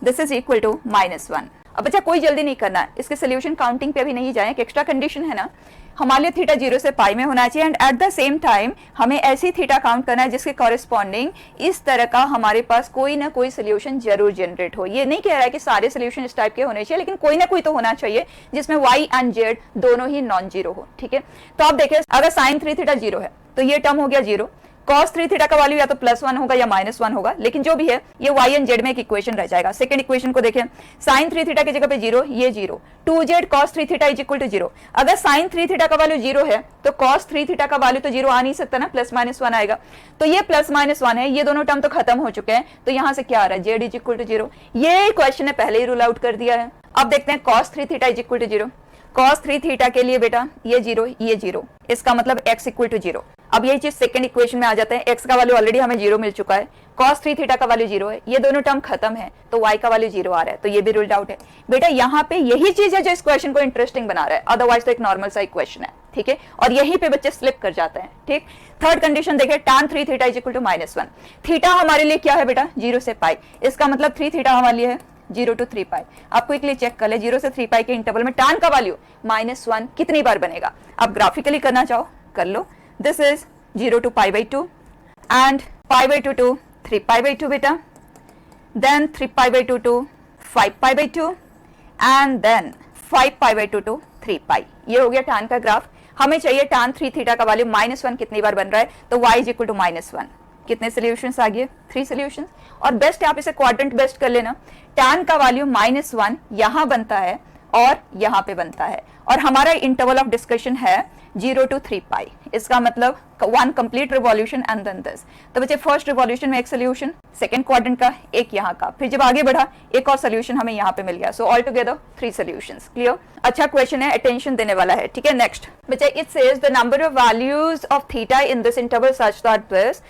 A: this is equal to minus 1। अब बच्चा कोई जल्दी नहीं करना है, इसके सोल्यूशन काउंटिंग पे अभी नहीं जाए, एक एक्स्ट्रा कंडीशन है ना, हमारे लिए थीटा 0 से पाई में होना चाहिए and at the same time हमें ऐसी थीटा काउंट करना है जिसके कॉरेस्पॉन्डिंग इस तरह का हमारे पास कोई ना कोई सोल्यूशन जरूर जनरेट हो। ये नहीं कह रहा है कि सारे सोल्यूशन इस टाइप के होने चाहिए, लेकिन कोई ना कोई तो होना चाहिए जिसमें y एंड z दोनों ही नॉन जीरो हो। ठीक है, तो आप देखिए अगर साइन 3 थीटा 0 है तो ये टर्म हो गया 0, cos 3 थीटा का वैल्यू या तो +1 होगा या -1 होगा, लेकिन जो भी है ये y एंड z में एक इक्वेशन रह जाएगा। सेकंड इक्वेशन को देखें, sin 3 थीटा की जगह पे 0, ये 0, 2z cos 3 theta is equal to 0। अगर sin 3 थीटा का वैल्यू 0 है तो cos 3 थीटा का वैल्यू तो 0 आ नहीं सकता ना, +-1 आएगा, तो ये +-1 है, ये दोनों टर्म तो खत्म हो चुके हैं, तो यहाँ से क्या आ रहा है, z इज इक्वल टू 0। ये क्वेश्चन ने पहले ही रूल आउट कर दिया है। अब देखते हैं cos 3 theta is equal to 0। cos 3 theta के लिए बेटा ये 0 ये 0, इसका मतलब x इक्वल टू 0। अब यही चीज सेकंड इक्वेशन में आ जाते हैं, x का वैल्यू ऑलरेडी हमें 0 मिल चुका है, cos 3 थीटा का वैल्यू 0 है, ये दोनों टर्म खत्म है तो y का वैल्यू 0 आ रहा है, तो ये भी रूल्ड आउट है। बेटा यहाँ पे यही चीज है जो इस क्वेश्चन को इंटरेस्टिंग बना रहा है, अदरवाइज तो एक नॉर्मल सा इक्वेशन है। ठीक है, और यहीं पे बच्चे स्लिप कर जाते हैं। ठीक, थर्ड कंडीशन देखिए, tan 3 theta is equal to -1। Theta हमारे लिए क्या है बेटा, 0 से पाई, इसका मतलब 3 थीटा हमारे लिए है 0 to 3 पाई। आप क्विकली चेक कर ले, 0 से 3 पाई के इंटरवल में tan का वैल्यू -1 कितनी बार बनेगा। आप ग्राफिकली करना चाहो कर लो, this is 0 to π/2 and π/2 to 3π/2 बेटा, then 3π/2 to 5π/2 and then 5π/2 to 3 पाई। ये हो गया tan का ग्राफ। हमें चाहिए tan 3 थीटा का वैल्यू -1 कितनी बार बन रहा है, तो y इज इक्वल टू -1। कितने सोल्यूशंस आ गए, 3 सोल्यूशंस। और बेस्ट आप इसे क्वाड्रेंट बेस्ट कर लेना, tan का वैल्यू -1 यहाँ बनता है और यहाँ पे बनता है, और हमारा इंटरवल ऑफ डिस्कशन है 0 to 3 पाई, इसका मतलब 1 complete revolution and then this. तो बच्चे फर्स्ट रिवॉल्यूशन में एक सोल्यूशन, सेकंड क्वाड्रेंट का एक यहाँ का, फिर जब आगे बढ़ा एक और सोल्यूशन हमें यहाँ पे मिल गया, so all together 3 solutions. Clear, अच्छा क्वेश्चन है, अटेंशन देने वाला है। ठीक है, नेक्स्ट बच्चे, it says the number of values of theta in this interval such that this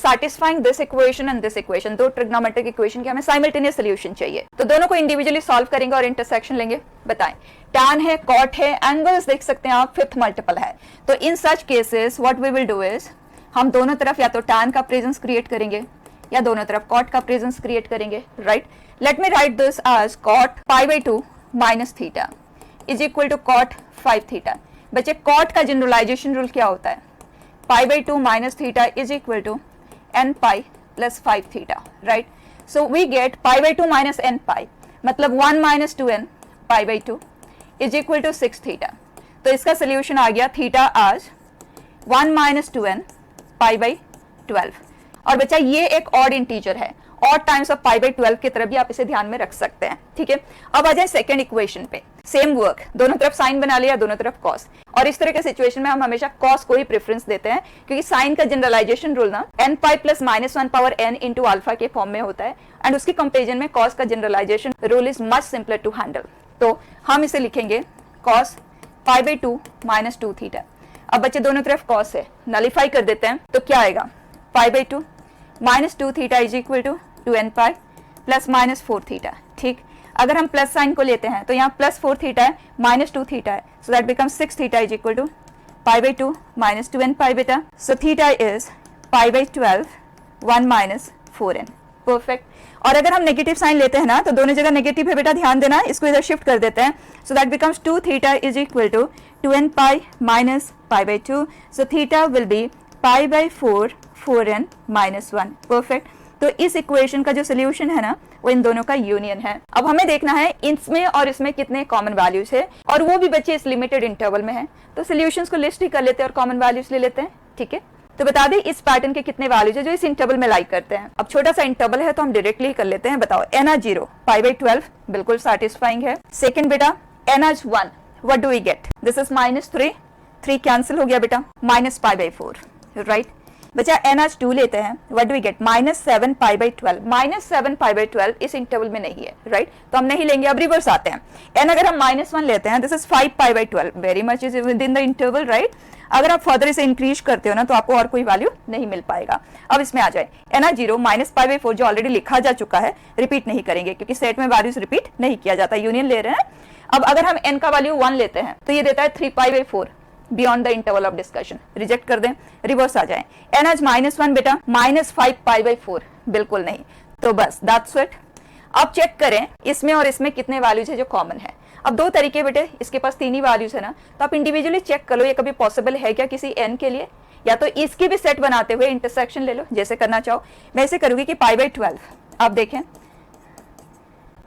A: satisfying this equation and this equation, दो ट्रिग्नोमेट्रिक इक्वेशन के हमें साइमल्टेनियस सोल्यूशन चाहिए, तो दोनों को इंडिविजुअली सॉल्व करेंगे और इंटरसेक्शन लेंगे। बताएं, tan है, cot है, एंगल्स देख सकते हैं आप, फिफ्थ मल्टीपल है, तो in such cases what we will do is, हम दोनों तरफ या तो tan का प्रेजेंस क्रिएट करेंगे या दोनों तरफ cot का प्रेजेंस क्रिएट करेंगे। Right, let me write this as cot π/2 minus theta is equal to cot 5 theta. बच्चे cot का जनरलाइजेशन रूल क्या होता है, π/2 minus theta is equal to n pi plus 5 theta, right? So we get π/2 minus n pi, मतलब 1 minus 2n π/2 is equal to 6 theta। तो इसका solution आ गया theta आज 1 minus 2n pi/12। और बच्चा ये एक ऑड इंटीजर है, odd times of pi by 12 की तरह भी आप इसे ध्यान में रख सकते हैं, ठीक है। अब आ जाए सेकंड इक्वेशन पे, सेम वर्क, दोनों तरफ साइन बना लिया, दोनों तरफ कॉस, और इस तरह के सिचुएशन में हम हमेशा कॉस को ही प्रेफरेंस देते हैं, क्योंकि साइन का जनरलाइजेशन रूल ना n pi plus minus 1 power n into alpha के फॉर्म में होता है, एंड उसकी कंपेरिजन में कॉस का generalization rule is much simpler to handle. तो हम इसे लिखेंगे cos pi by 2 minus 2 theta. अब बच्चे दोनों तरफ कॉस है, नलिफाई कर देते हैं, तो क्या आएगा, pi by 2 minus 2 theta is equal to 2n pi plus minus 4 theta, ठीक। अगर हम प्लस साइन को लेते हैं तो यहाँ प्लस 4 थीटा है, माइनस 2 थीटा है, so that becomes 6 theta is equal to pi by 2 minus 2n pi बेटा। So theta is pi by 12 1 minus 4n, perfect. और अगर हम नेगेटिव साइन लेते हैं ना तो दोनों जगह नेगेटिव है बेटा, ध्यान देना, इसको इधर शिफ्ट कर देते हैं, so that becomes 2 theta is equal to 2n pi minus pi by 2, so theta will be pi by 4 4n minus 1, perfect. तो इस इक्वेशन का जो सोल्यूशन है ना वो इन दोनों का यूनियन है। अब हमें देखना है इसमें और इसमें कितने कॉमन वैल्यूज है, और वो भी बच्चे इस लिमिटेड इंटरवल में है, तो सोल्यूशंस को लिस्ट ही कर लेते हैं और कॉमन वैल्यूज ले लेते हैं, ठीक है। तो बता दें इस पैटर्न के कितने वैल्यूज है जो इस इंटरवल में लाइक करते हैं। अब छोटा सा इंटरवल है तो हम डायरेक्टली कर लेते हैं, बताओ n0 पाई बाई 12 बिल्कुल सैटिस्फाइंग है। सेकंड बेटा n1 what do we get, this is minus 3 cancel हो गया बेटा, माइनस पाई बाई 4, राइट। बचा NH2 लेते हैं, what do we get, minus 7 pi by 12, minus 7 pi by 12 इस इंटरवल में नहीं है, राइट, तो हम नहीं लेंगे। अब रिवर्स आते हैं, n अगर हम माइनस 1 लेते हैं, this is 5 pi by 12, very much is with in the interval, right. अगर आप फर्दर इसे इंक्रीज करते हो ना तो आपको और कोई वैल्यू नहीं मिल पाएगा। अब इसमें आ जाए NH0 माइनस पाई बाई 4 जो ऑलरेडी लिखा जा चुका है, रिपीट नहीं करेंगे क्योंकि सेट में वैल्यूज रिपीट नहीं किया जाता, यूनियन ले रहे हैं। अब अगर हम n का वैल्यू 1 लेते हैं तो ये देता है 3 pi by 4 beyond the interval of discussion, reject कर दें, रिवर्स आ जाए, NH माइनस 1 बेटा माइनस 5 पाई बाई 4, बिल्कुल नहीं, तो बस दैट्स इट। अब चेक करें इसमें और इसमें कितने वैल्यूज है जो कॉमन है। अब दो तरीके बेटे, इसके पास 3 ही वैल्यूज है ना, तो आप इंडिविजुअली चेक कर लो ये कभी पॉसिबल है क्या किसी n के लिए, या तो इसकी भी सेट बनाते हुए इंटरसेक्शन ले लो, जैसे करना चाहो। मैं ऐसे करूंगी कि पाई बाई 12, आप देखें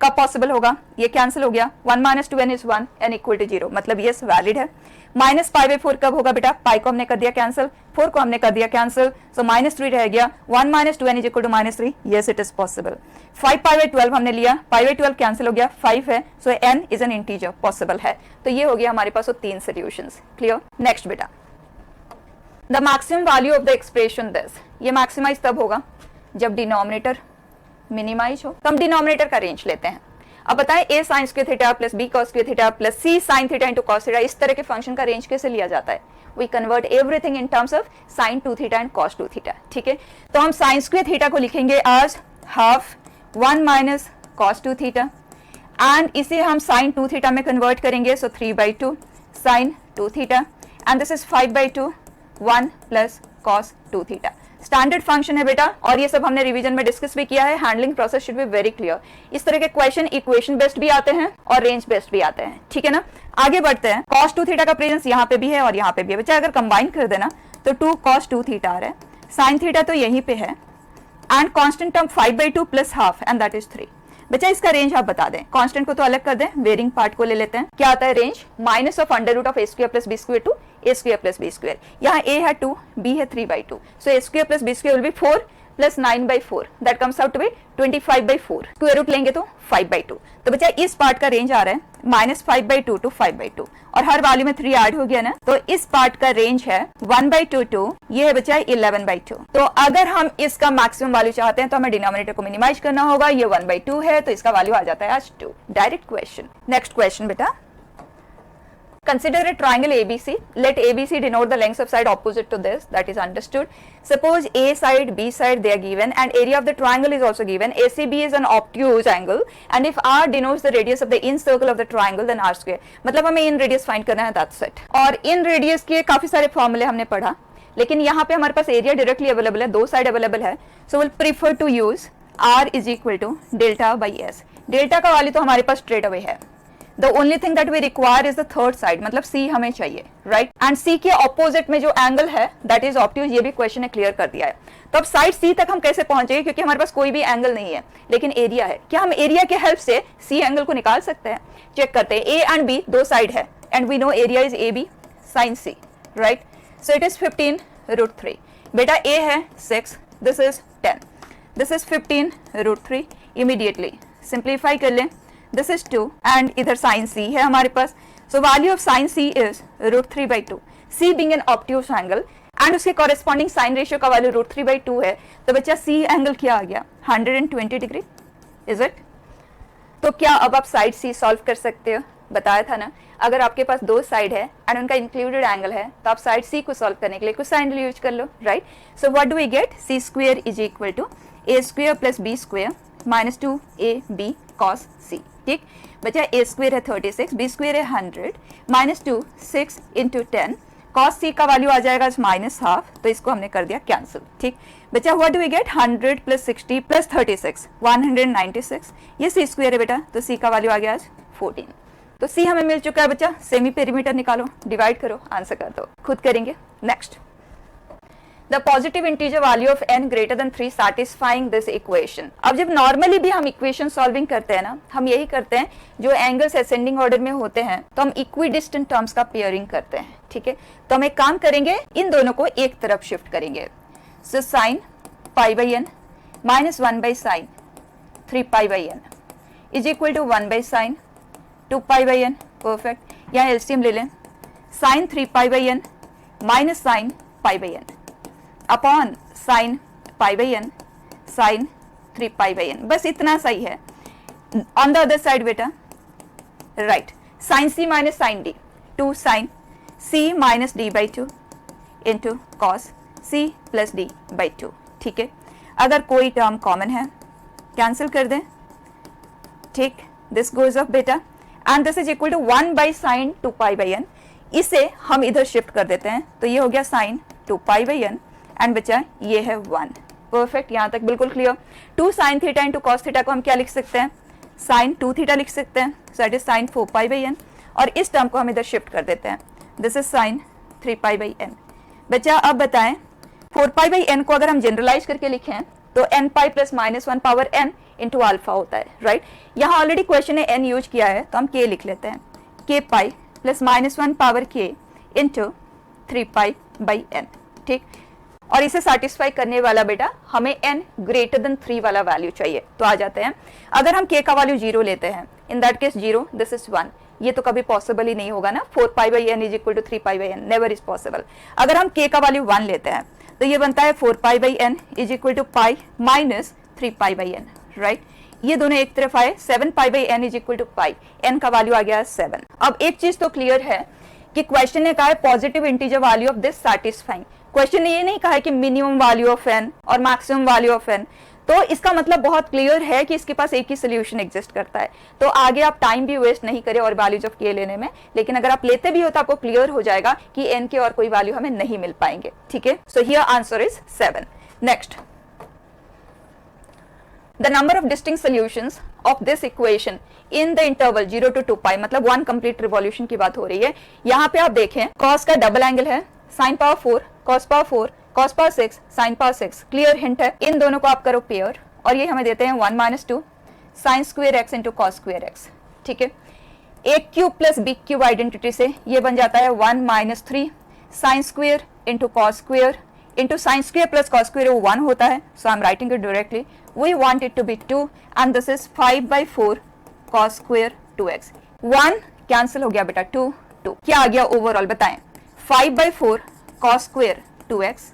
A: कब पॉसिबल होगा, ये कैंसिल हो गया, 1 minus 2n is 1, n equal to 0, मतलब ये वैलिड है। माइनस पाई बाई 4 कब होगा बेटा, पाई को हमने कर दिया कैंसिल, 4 को हमने कर दिया कैंसिल, सो माइनस 3 रह गया, 1 minus 2n is equal to minus 3, yes it is possible. 5 pi by 12 हमने लिया, पाई बाई 12 कैंसिल हो गया, 5 है, सो n is an integer, possible है। तो ये हो गया हमारे पास वो 3 सोल्यूशंस, क्लियर। नेक्स्ट बेटा, the maximum value of the expression this, ये मैक्सिमाइज तब होगा जब डिनोमिनेटर मिनिमाइज हो, तो हम डिनोमिनेटर का रेंज लेते हैं। अब बताएं a sin square theta plus b cos square theta plus c sin theta into cos theta, इस तरह के फंक्शन का रेंज कैसे लिया जाता है, we convert everything in terms of sin 2 theta and cos 2 theta, ठीक है। तो हम sin स्क्वायर थीटा को लिखेंगे आज half 1 minus cos 2 theta, and इसे हम sin 2 थीटा में कन्वर्ट करेंगे, सो 3/2 sin 2 theta, and this is 5/2 1 plus cos 2 theta. Standard function है बेटा, और ये सब हमने रिवीजन में डिस्कस भी किया है। Handling process should be very clear. इस तरह के क्वेश्चन इक्वेशन बेस्ड भी आते हैं और रेंज बेस्ड भी आते हैं, ठीक है ना। आगे बढ़ते हैं, cos 2 थीटा का प्रेजेंस यहाँ पे भी है और यहाँ पे भी है बच्चा, अगर कंबाइन कर देना तो 2 cos 2 थीटा आ रहा है, sin थीटा तो यहीं पे है, and constant term 5/2 plus half, and that is 3। बच्चा इसका रेंज आप बता दें, कांस्टेंट को तो अलग कर दें, वेरिंग पार्ट को ले लेते हैं। क्या आता है range, minus of under root of a square plus b square to a square plus b square. यहाँ a है 2, b है 3/2, so a square plus b square will be 4 plus 9/4, that comes out to be 25/4, square root लेंगे तो 5/2। तो बच्चा इस part का range आ रहा है माइनस 5/2 टू 5/2, और हर वैल्यू में 3 ऐड हो गया ना, तो इस पार्ट का रेंज है 1/2 टू, ये है बच्चा 11/2। तो अगर हम इसका मैक्सिमम वैल्यू चाहते हैं तो हमें डिनोमिनेटर को मिनिमाइज करना होगा, ये 1/2 है तो इसका वैल्यू आ जाता है आज 2। डायरेक्ट क्वेश्चन, नेक्स्ट क्वेश्चन बेटा, consider a triangle ABC, let ABC denote the lengths of side opposite to this, that is understood. Suppose A side, B side they are given and area of the triangle is also given. ACB is an obtuse angle and if R denotes the radius of the in circle of the triangle then R square, मतलब हमें in radius find करना है, that's it। और in radius के काफी सारे फॉर्मूले हमने पढ़ा, लेकिन यहाँ पे हमारे पास एरिया डायरेक्टली अवेलेबल है, 2 साइड अवेलेबल है, so we'll prefer to use R is equal to delta by S। Delta का वैल्यू तो हमारे पास स्ट्रेट अवे है, The only thing that we require is the third side, मतलब C हमें चाहिए, right? And C के opposite में जो एंगल है that is obtuse, ये भी क्वेश्चन ने क्लियर कर दिया है। तो अब साइड C तक हम कैसे पहुंचेंगे, क्योंकि हमारे पास कोई भी एंगल नहीं है लेकिन एरिया है। क्या हम एरिया के हेल्प से C एंगल को निकाल सकते हैं? चेक करते हैं। A and B दो साइड है and we know area is AB sin C, right? So it is 15√3। बेटा A है 6, this is 10। This is 15√3, immediately simplify कर लें, दिस इज 2 एंड इधर साइन c है हमारे पास, so value of sine c is √3/2, c being an obtuse angle and उसके corresponding sine ratio का वैल्यू √3/2 है, तो बच्चा c एंगल क्या आ गया 120 डिग्री, इज इट? तो क्या अब आप साइड c सॉल्व कर सकते हो? बताया था ना, अगर आपके पास दो साइड है एंड उनका इंक्लूडेड एंगल है तो आप साइड c को सॉल्व करने के लिए कोसाइन रूल यूज कर लो, right? So what do we get, c² is equal to a² plus b² minus 2ab cos c, ठीक बच्चा? a² है 36, b² है 100, माइनस 2 6 इंटू 10, cos c का वैल्यू आ जाएगा -12, तो इसको हमने कर दिया कैंसिल, ठीक बच्चा? What do we get, 100 plus 60 plus 36 196, ये c² है बेटा, तो c का वैल्यू आ गया आज 14, तो c हमें मिल चुका है बच्चा। सेमी पेरीमीटर निकालो, डिवाइड करो, आंसर कर दो, खुद करेंगे। Next, the positive integer value of n greater than 3 satisfying this equation. अब जब नॉर्मली भी हम इक्वेशन सॉल्विंग करते हैं ना, हम यही करते हैं, जो एंगल्स असेंडिंग ऑर्डर में होते हैं तो हम इक्विडिस्टेंट टर्म्स का पेयरिंग करते हैं, ठीक है? तो हम एक काम करेंगे, इन दोनों को एक तरफ शिफ्ट करेंगे, so sine π/n minus 1/sin 3π/n is equal to 1/sin 2π/n, perfect. यहाँ एलसीएम ले लें, sine 3π/n minus sine π/n upon sine π/n sine 3π/n, बस इतना सही है। ऑन द अदर साइड बेटा, right, sine c minus sine d, 2 sine c minus d/2 into cos c plus d/2, ठीक है? अगर कोई टर्म कॉमन है कैंसिल कर दें, ठीक, दिस गोज ऑफ बेटा and this is equal to 1/sin 2π/n, इसे हम इधर शिफ्ट कर देते हैं, तो ये हो गया साइन 2π/n एंड बचा ये है 1, परफेक्ट। यहाँ तक बिल्कुल clear. 2 sin theta into cos theta को हम क्या लिख सकते हैं, साइन 2 थीटा लिख सकते हैं, so that is sine 4π/n, और इस टर्म को हम इधर शिफ्ट कर देते हैं, दिस इज साइन 3π/n। बच्चा अब बताएं, 4π/n को अगर हम जनरलाइज करके लिखें तो nπ plus -1 power n into alpha होता है, राइट? यहाँ ऑलरेडी क्वेश्चन ने n यूज किया है, तो हम k लिख लेते हैं, kπ plus -1 power k into 3π/n, ठीक? और इसे सेटिस्फाई करने वाला बेटा हमें n ग्रेटर देन 3 वाला वैल्यू चाहिए, तो आ जाते हैं। अगर हम k का वैल्यू 0 लेते हैं, इन दैट केस 0, दिस इज 1, ये तो कभी पॉसिबल ही नहीं होगा ना, 4π/n is equal to 3π/n, never is possible. अगर हम k का वैल्यू 1 लेते हैं तो ये बनता है 4π/n is equal to pi minus 3π/n, right? ये दोनों एक तरफ आए, 7π/n is equal to pi, n का वैल्यू आ गया 7। अब एक चीज तो क्लियर है कि क्वेश्चन ने कहा है positive integer value of this satisfying, question ने ये नहीं कहा है कि मिनिमम वैल्यू ऑफ n और मैक्सिमम वैल्यू ऑफ n, तो इसका मतलब बहुत क्लियर है कि इसके पास एक ही सोल्यूशन एग्जिस्ट करता है। तो आगे आप टाइम भी वेस्ट नहीं करें और वैल्यूज ऑफ k लेने में, लेकिन अगर आप लेते भी हो तो आपको क्लियर हो जाएगा कि n के और कोई वैल्यू हमें नहीं मिल पाएंगे, ठीक है? So here answer is 7। Next, the number of distinct solutions of this equation in the interval 0 to 2 pi, मतलब 1 complete revolution की बात हो रही है। यहाँ पे आप देखें, cos का डबल एंगल है, sin power 4 cos power 4 cos power 6 sin power 6, clear hint है, इन दोनों को आप करो पेयर, और ये हमें देते हैं 1 minus 2 sine square x into cos square x, ठीक है? A cube plus b cube identity से ये बन जाता है 1 minus 3 sine square into cos square into sine square plus cos square, वो 1 होता है, so I am writing it directly, we want it to be 2 and this is 5/4 cos square 2x, 1 cancel हो गया बेटा, 2 2 क्या आ गया ओवरऑल बताएं, 5/4 cos square 2x,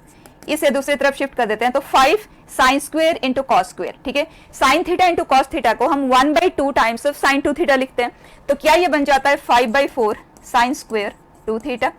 A: इसे दूसरी तरफ शिफ्ट कर देते हैं, तो 5 sign square into cos square, ठीक है? Sine theta into cos theta को हम 1/2 टाइम्स ऑफ साइन 2 थीटा लिखते हैं, तो क्या ये बन जाता है 5/4 साइन स्क्वेयर 2 थीटा,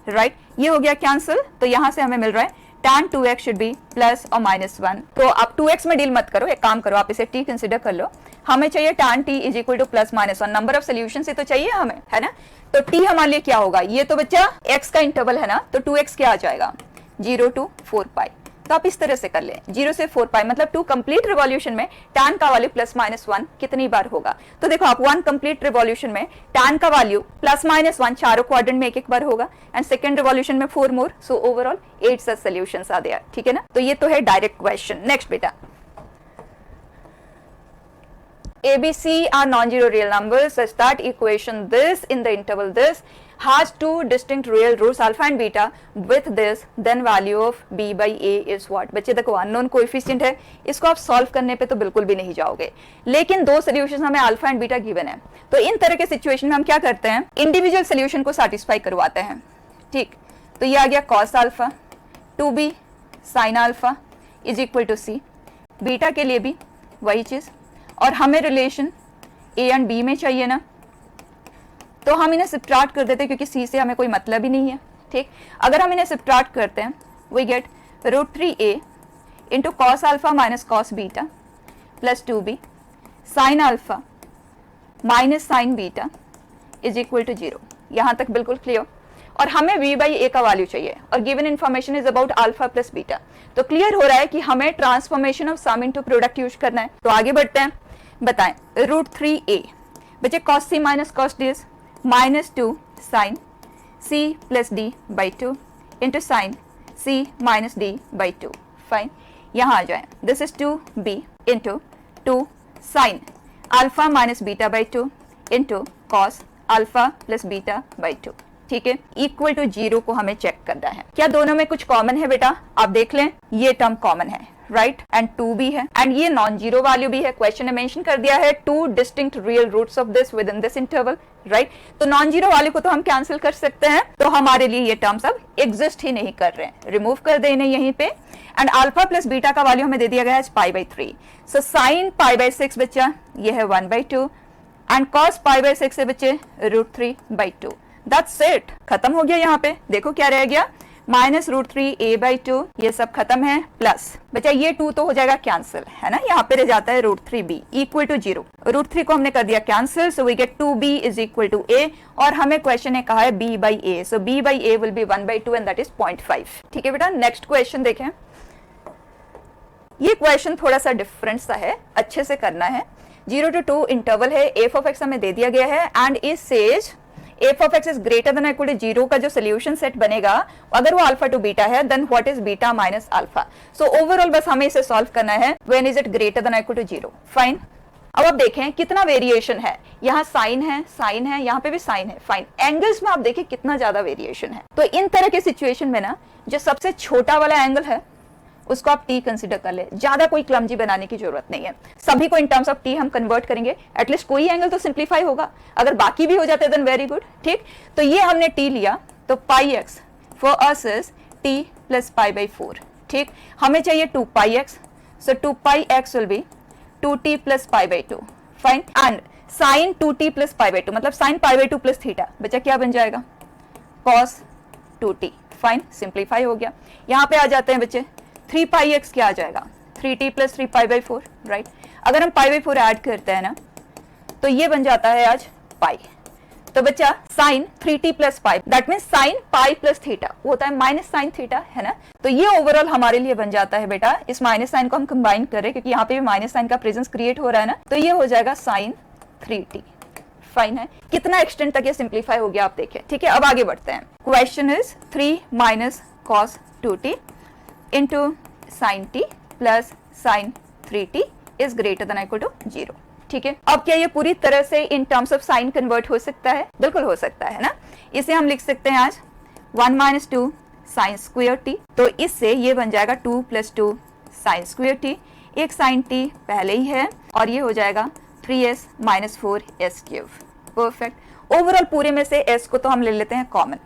A: राइट? ये हो गया कैंसिल, तो यहां से हमें मिल रहा है tan 2x should be plus और -1, तो आप 2x में डील मत करो, एक काम करो, आप इसे t कंसिडर कर लो, हमें चाहिए tan t is equal two plus -1, number of solution से तो चाहिए हमें, है ना? तो t हमारे लिए क्या होगा, ये तो बच्चा x का इंटरवल है ना, तो 2x क्या आ जाएगा 0 to 4 पाई, तो आप इस तरह से कर लें, 0 से 4 पाई मतलब 2 कंप्लीट रिवॉल्यूशन में tan का वैल्यू प्लस -1 कितनी बार होगा, तो देखो आप 1 कंप्लीट रिवॉल्यूशन में tan का वैल्यू प्लस -1 चारों क्वाड्रेंट में एक बार होगा, एंड सेकंड रिवॉल्यूशन में 4 more, so overall 8 such solutions आ देयर, ठीक है ना? तो ये तो है डायरेक्ट क्वेश्चन। नेक्स्ट बेटा, ABC are non-zero real numbers such that equation this in the interval this has two distinct real roots alpha and beta with this, then value of b by a is what? बच्चे देखो unknown coefficient है, इसको आप solve करने पे तो बिल्कुल भी नहीं जाओगे, लेकिन दो सोल्यूशन हमें अल्फा एंड बीटा गिवन है, तो इन तरह के सिचुएशन में हम क्या करते हैं, इंडिविजुअल सोल्यूशन को सेटिस्फाई करवाते हैं। ठीक, तो ये आ गया cos alpha 2b sin alpha is equal to c, beta के लिए भी वही चीज, और हमें रिलेशन a एंड b में चाहिए ना, तो हम इन्हें सब्ट्रैक्ट कर देते हैं क्योंकि c से हमें कोई मतलब ही नहीं है। ठीक, अगर हम इन्हें सब्ट्रैक्ट करते हैं we get √3a into cos alpha minus cos beta plus 2b sine alpha minus sine beta is equal to 0। यहाँ तक बिल्कुल क्लियर। और हमें v बाई ए का वैल्यू चाहिए और given information is about alpha plus beta, तो क्लियर हो रहा है कि हमें transformation of sum into product use करना है। तो आगे बढ़ते हैं, बताएं √3a बच्चे cos c minus cos ds minus 2 sine c plus d by 2 into sine c minus d by 2। Fine, यहाँ आ जाए, this is 2b into 2 sine alpha minus beta by 2 into cos alpha plus beta by 2। ठीक है, equal to 0 को हमें check करना है। क्या दोनों में कुछ कॉमन है बेटा? आप देख लें, ये टर्म कॉमन है, राइट, एंड 2 भी है एंड ये नॉन जीरो वैल्यू भी है। क्वेश्चन ने मेंशन कर दिया है 2 distinct real roots of this with in this interval, right. तो नॉन जीरो वैल्यू को तो हम कैंसिल कर सकते हैं, तो हमारे लिए ये टर्म्स अब एग्जिस्ट ही नहीं कर रहे हैं, रिमूव कर देने यहीं पे। एंड अल्फा प्लस बीटा का वैल्यू हमें दे दिया गया है π/3, सो साइन π/6 बच्चा ये है 1/2 एंड कॉस π/6 है बच्चे √3/2। दैट्स इट, खत्म हो गया। यहाँ पे देखो क्या रह गया, माइनस √3a/2, ये सब खत्म है, प्लस बच्चा ये 2 तो हो जाएगा कैंसिल, है ना, यहाँ पे रह जाता है √3b इक्वल टू 0। √3 को हमने कर दिया cancel, so we get 2b is equal to a, और हमें क्वेश्चन ने कहा है b बाई a, सो b by a will be 1/2 and that is 0.5। ठीक है बेटा, नेक्स्ट क्वेश्चन देखें। ये क्वेश्चन थोड़ा सा डिफरेंट सा है, अच्छे से करना है। 0 to 2 इंटरवल है, f ऑफ x हमें दे दिया गया है and it says f of x is greater than or equal to 0 का जो सोल्यूशन सेट बनेगा, अगर वो अल्फा टू बीटा है, then what is beta minus alpha. So overall बस हमें इसे सॉल्व करना है, when is it greater than और इक्वल टू 0। फाइन, अब आप देखें कितना वेरिएशन है, यहाँ साइन है, यहाँ पे भी साइन है। फाइन, एंगल्स में आप देखिए कितना ज्यादा वेरिएशन है। तो इन तरह के सिचुएशन में ना, जो सबसे छोटा वाला एंगल है उसको आप t कंसीडर कर ले, ज्यादा कोई क्लमजी बनाने की जरूरत नहीं है। सभी को इन टर्म्स ऑफ t हम कन्वर्ट करेंगे, एटलीस्ट कोई एंगल तो सिंप्लीफाई होगा, अगर बाकी भी हो जाते देन वेरी गुड। ठीक, तो ये हमने t लिया, तो πx for us is t plus π/4। ठीक, हमें चाहिए 2πx, so 2πx will be 2t plus π/2। Fine, and sine 2t plus π/2 मतलब साइन π/2 प्लस थीटा, बच्चा क्या बन जाएगा, cos 2t। फाइन, सिंप्लीफाई हो गया। यहाँ पे आ जाते हैं बच्चे, 3πx क्या आ जाएगा, 3t प्लस 3π/4, राइट। अगर हम π/4 ऐड करते हैं ना, तो ये बन जाता है आज पाई। तो बच्चा sine 3t plus pi, that mean sine pi plus theta, वो होता है माइनस साइन थीटा, है ना। तो ये ओवरऑल हमारे लिए बन जाता है बेटा, इस माइनस साइन को हम कंबाइन करें क्योंकि यहाँ पे भी माइनस साइन का प्रेजेंस क्रिएट हो रहा है ना, तो ये हो जाएगा साइन 3t। फाइन है, कितना एक्सटेंड तक ये सिंप्लीफाई हो गया आप देखें। ठीक है, अब आगे बढ़ते हैं। Question is 3 minus cos 2t into sin t plus sin 3t is greater than or equal to 0। ठीक है, अब क्या ये पूरी तरह से इन टर्म्स ऑफ साइन कन्वर्ट हो सकता है? बिल्कुल हो सकता है ना। इसे हम लिख सकते हैं as 1 minus 2 sine square t, तो इससे ये बन जाएगा 2 प्लस 2 साइन स्क्वायर t, एक साइन t पहले ही है, और ये हो जाएगा 3s minus 4s cube. Perfect, overall पूरे में से s को तो हम ले लेते हैं कॉमन,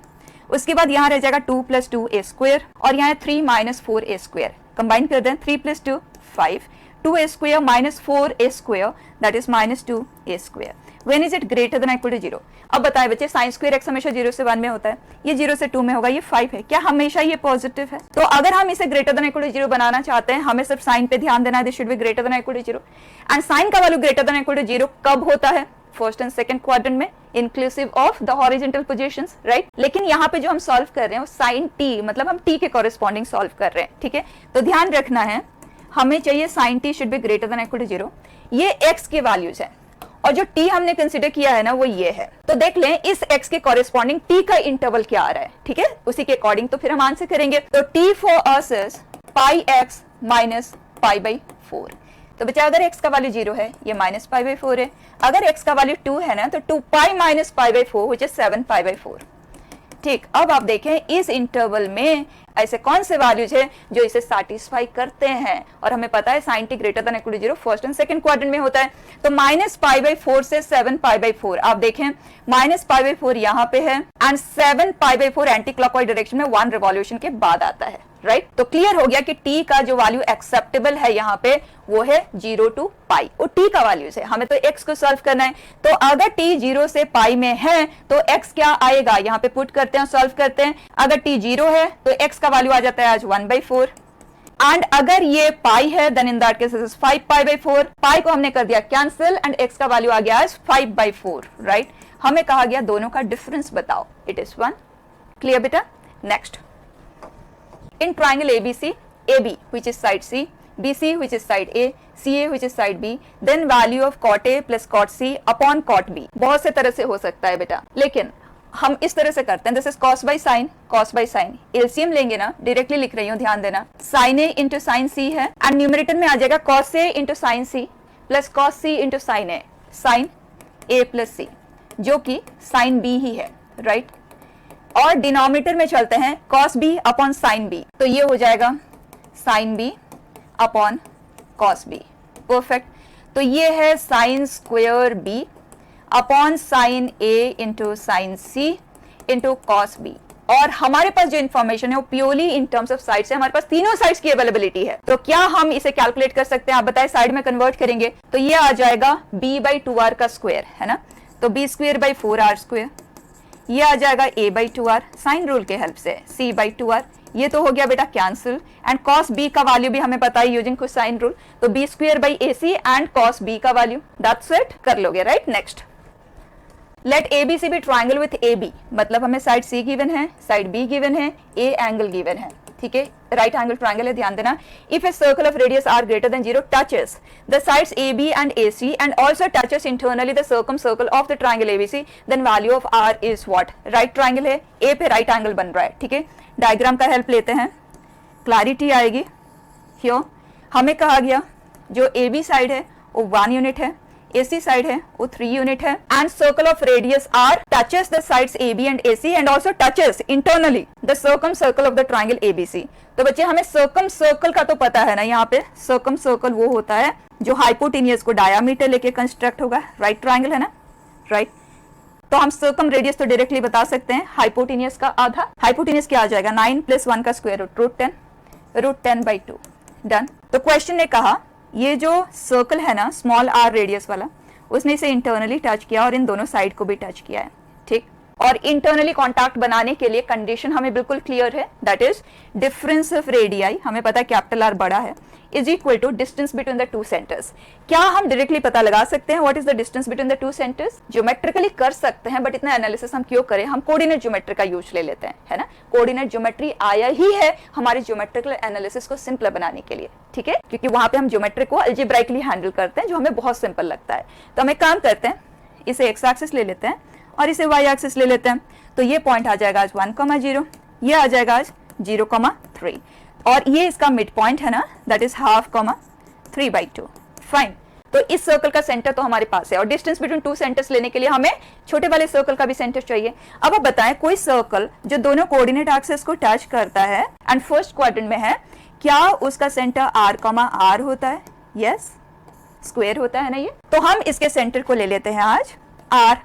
A: उसके बाद यहाँ रह जाएगा 2 प्लस 2a स्क्वायर, और यहाँ 3 माइनस 4a स्क्वायर, कंबाइन कर दें, 3 plus 2 5, 2a square minus 4a square that is minus 2a square. When is it greater than equal to 0? अब बताएं बच्चे, साइन स्क्वायर x हमेशा 0 से 1 में होता है, ये 0 से 2 में होगा, ये 5 है, क्या हमेशा ये पॉजिटिव है? तो अगर हम इसे ग्रेटर देन इक्वल टू 0 बनाना चाहते हैं, हमें सिर्फ साइन पे ध्यान देना है, this should be greater than equal to 0। And sine का value greater than equal to 0 कब होता है? फर्स्ट एंड सेकंड क्वाड्रेंट में, inclusive of the horizontal positions, right. लेकिन यहाँ पे जो हम सॉल्व कर रहे हैं वो साइन t, मतलब हम t के कॉरेस्पॉन्डिंग सॉल्व कर रहे हैं। ठीक है, तो ध्यान रखना है, हमें चाहिए sine t should be greater than equal to 0। ये x के वैल्यूज है, और जो t हमने कंसीडर किया है ना वो ये है। तो देख लें इस x के कॉरेस्पॉन्डिंग t का इंटरवल क्या आ रहा है, ठीक है, उसी के अकॉर्डिंग तो फिर हम आंसर करेंगे। तो t for us is πx minus π/4। तो बच्चा अगर x का वैल्यू 0 है, ये माइनस पाई बाई 4 है। अगर x का वैल्यू 2 है ना, तो 2 पाई minus pi by 4 which is 7 pi by 4। ठीक, अब आप देखें इस इंटरवल में ऐसे कौन से वैल्यूज है जो इसे सैटिस्फाई करते हैं, और हमें पता है sine t greater than equal to 0 first and second quadrant में होता है। तो माइनस पाई बाई 4 से 7 पाई बाई 4, आप देखें माइनस पाई बाई 4 यहाँ पे है and 7 pi by 4 anti clockwise direction में 1 रिवॉल्यूशन के बाद आता है, राइट। तो क्लियर हो गया कि t का जो वैल्यू एक्सेप्टेबल है यहाँ पे वो है 0 टू पाई, वो t का वैल्यू है। हमें तो x को सॉल्व करना है, तो अगर t 0 से पाई में है तो x क्या आएगा, यहाँ पे पुट करते हैं, सॉल्व करते हैं। अगर t 0 है तो x का वैल्यू आ जाता है आज 1/4, एंड अगर ये पाई है then in that case 5 pi by 4। Pi को हमने कर दिया कैंसिल एंड x का वैल्यू आ गया आज 5/4, राइट। हमें कहा गया दोनों का डिफरेंस बताओ, इट इज 1। क्लियर बेटा। Next, in triangle ABC, AB which is side C, BC which is side A, CA which is side B, then value of cot A plus cot C upon cot B। बहुत से तरह से हो सकता है बेटा, लेकिन हम इस तरह से करते हैं, this is cos by sin, cos by sin। LCM लेंगे ना, डायरेक्टली लिख रही हूँ, ध्यान देना। sin A into sine C है एंड न्यूमरेटर में आ जाएगा cos A into sine C plus cos C into sine A, sine A plus C, जो कि साइन B ही है, राइट। और डिनोमिनेटर में चलते हैं cos b upon sin b, तो ये हो जाएगा sin b upon cos b। Perfect. तो ये है sin square b upon sin a into sine c into cos b। और हमारे पास जो इन्फॉर्मेशन है वो purely in terms of sides है, हमारे पास तीनों साइड्स की अवेलेबिलिटी है। तो क्या हम इसे कैलकुलेट कर सकते हैं, आप बताएं। साइड में कन्वर्ट करेंगे तो ये आ जाएगा b/2r का स्क्वायर, है ना। तो b square by 4r square, ये आ जाएगा a/2r साइन रूल के हेल्प से, c/2r। ये तो हो गया बेटा कैंसिल, एंड cos b का वैल्यू भी हमें पता है यूजिंग कोसाइन रूल, तो b square by ac and cos b का वैल्यू, दैट्स इट, कर लोगे, right. Next, let ABC be triangle with AB, मतलब हमें साइड C गिवन है, साइड B गिवन है, A एंगल गिवन है, ठीक है। राइट एंगल ट्राइंगल है, ध्यान देना। If a circle of radius r greater than 0 touches the sides AB and AC and also touches internally the circle of the triangle ABC, then value of r is what. Right triangle है, A पे right angle बन रहा है, ठीक है। Diagram का help लेते हैं, क्लैरिटी आएगी। हियर हमें कहा गया जो AB साइड है वो 1 यूनिट है, AC साइड है वो 3 यूनिट है, and circle of radius r touches the sides AB and AC and also touches internally the circle of the triangle ABC। तो बच्चे हमें सर्कल का तो पता है ना, यहाँ पे सर्कल वो होता है जो हाइपोटेनियस को डायामीटर लेके कंस्ट्रक्ट होगा, राइट ट्राइंगल है ना, राइट। तो हम सर्कम रेडियस तो डायरेक्टली बता सकते हैं, हाइपोटेनियस का आधा, हाइपोटेनियस क्या आ जाएगा 9 + 1 का स्क्वायर रूट, √10/2, डन। तो क्वेश्चन ने कहा ये जो सर्कल है ना स्मॉल r रेडियस वाला, उसने इसे इंटरनली टच किया और इन दोनों साइड को भी टच किया है, ठीक। और इंटरनली कॉन्टैक्ट बनाने के लिए कंडीशन हमें बिल्कुल क्लियर है, that is difference of radii, हमें पता है कैपिटल R बड़ा है, is equal to distance between the two centres. क्या हम डायरेक्टली पता लगा सकते हैं what is the distance between the two centres? Geometrically कर सकते हैं, बट इतना एनालिसिस हम क्यों करें, हम कोऑर्डिनेट ज्योमेट्री का यूज ले लेते हैं, है ना। कोऑर्डिनेट ज्योमेट्री आया ही है हमारे ज्योमेट्रिकल एनालिसिस को सिंपल बनाने के लिए, ठीक है, क्योंकि वहां पे हम ज्योमेट्री को अलजेब्राइकली हैंडल करते हैं, जो हमें बहुत सिंपल लगता है। तो हम एक काम करते हैं, इसे एक्स एक्सिस ले लेते हैं और इसे वाई एक्सिस ले लेते हैं। तो ये पॉइंट आ जाएगा आज 1,0, ये आ जाएगा आज 0,3, और ये इसका मिड पॉइंट है ना, दैट इज 1/2, 3/2, फाइन। तो इस सर्कल का सेंटर तो हमारे पास है, और डिस्टेंस बिटवीन टू सेंटर्स लेने के लिए हमें छोटे वाले सर्कल का भी सेंटर चाहिए। अब आप बताएं कोई सर्कल जो दोनों कोऑर्डिनेट एक्सिस को टच करता है एंड फर्स्ट क्वाड्रेंट में है, क्या उसका सेंटर r, होता है? यस, स्क्वायर होता है ना ये। तो हम इसके सेंटर को ले लेते हैं आज r,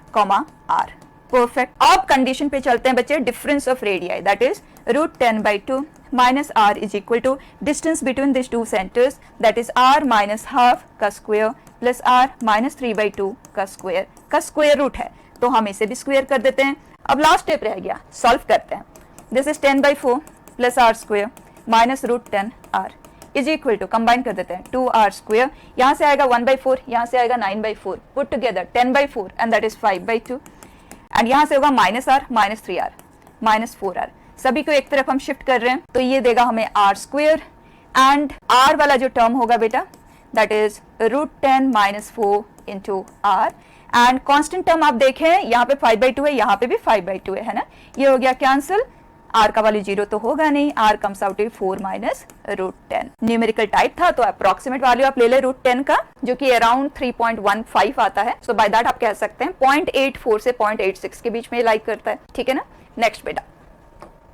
A: परफेक्ट। अब कंडीशन पे चलते हैं बच्चे, difference of radii, that is √10/2 minus r is equal to distance between this two centres, that is r -1/2 का स्क्वायर प्लस r -3/2 का स्क्वायर रूट है, तो हम इसे भी स्क्वायर कर देते हैं। अब लास्ट स्टेप रह गया, सॉल्व करते हैं। This is 10/4 plus r square minus √10r is equal to, combine कर देते हैं, 2r स्क्वायर, यहाँ से आएगा 1/4, यहाँ से आएगा 9/4, put together 10/4 and that is 5/2, and यहाँ से होगा -r -3r -4r, सभी को एक तरफ हम शिफ्ट कर रहे हैं, तो ये देगा हमें r स्क्वायर, एंड r वाला जो टर्म होगा बेटा that is √10 - 4 into r, and constant term आप देखें यहाँ पे 5/2 है, यहाँ पे भी 5/2 है ना, ये हो गया कैंसिल, r का वैल्यू 0 तो होगा नहीं, r comes out to 4 minus √10। Numerical type था तो अप्रोक्सीमेट वैल्यू आप ले ले √10 का, जो कि अराउंड 3.15 आता है। सो बाय दैट आप कह सकते हैं 0.84 से 0.86 के बीच में लाइक करता है, ठीक है ना। नेक्स्ट बेटा,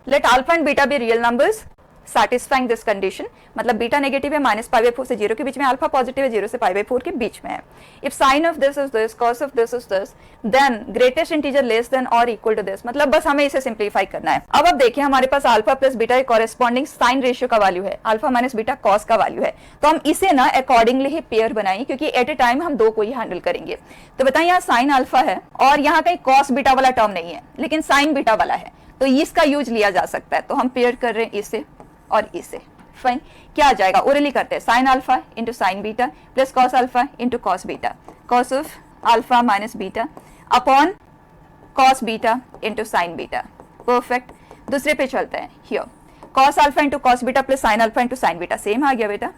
A: let alpha and beta be real numbers satisfying this condition, मतलब बीटा नेगेटिव है -π/4 से 0 के बीच में, अल्फा पॉजिटिव है 0 से π/4 के बीच में है। If sine of this is this, cos of this is this, then greatest integer less than और इक्वल टू दिस, मतलब बस हमें इसे सिंप्लीफाई करना है। अब आप देखिए हमारे पास अल्फा प्लस बीटा के कॉरेस्पॉन्डिंग साइन रेशियो का वैल्यू है, अल्फा माइनस बीटा कॉस का वैल्यू है, तो हम इसे ना अकॉर्डिंगली ही पेयर बनाएंगे, क्योंकि एट ए टाइम हम दो को ही हैंडल करेंगे। तो बताइए यहाँ साइन अल्फा है और यहाँ कहीं कॉस बीटा वाला टर्म नहीं है, लेकिन साइन बीटा वाला है, तो इसका यूज लिया जा सकता है। तो हम पेयर कर रहे हैं इसे और इसे। फाइन, क्या आ जाएगा, ओरली करते हैं, sine alpha into sine beta plus cos alpha into cos beta, cos of alpha minus beta upon cos beta into sine beta. Perfect. दूसरे पे चलते हैं, here cos alpha into cos beta plus sine alpha into sine beta, same आ गया बेटा,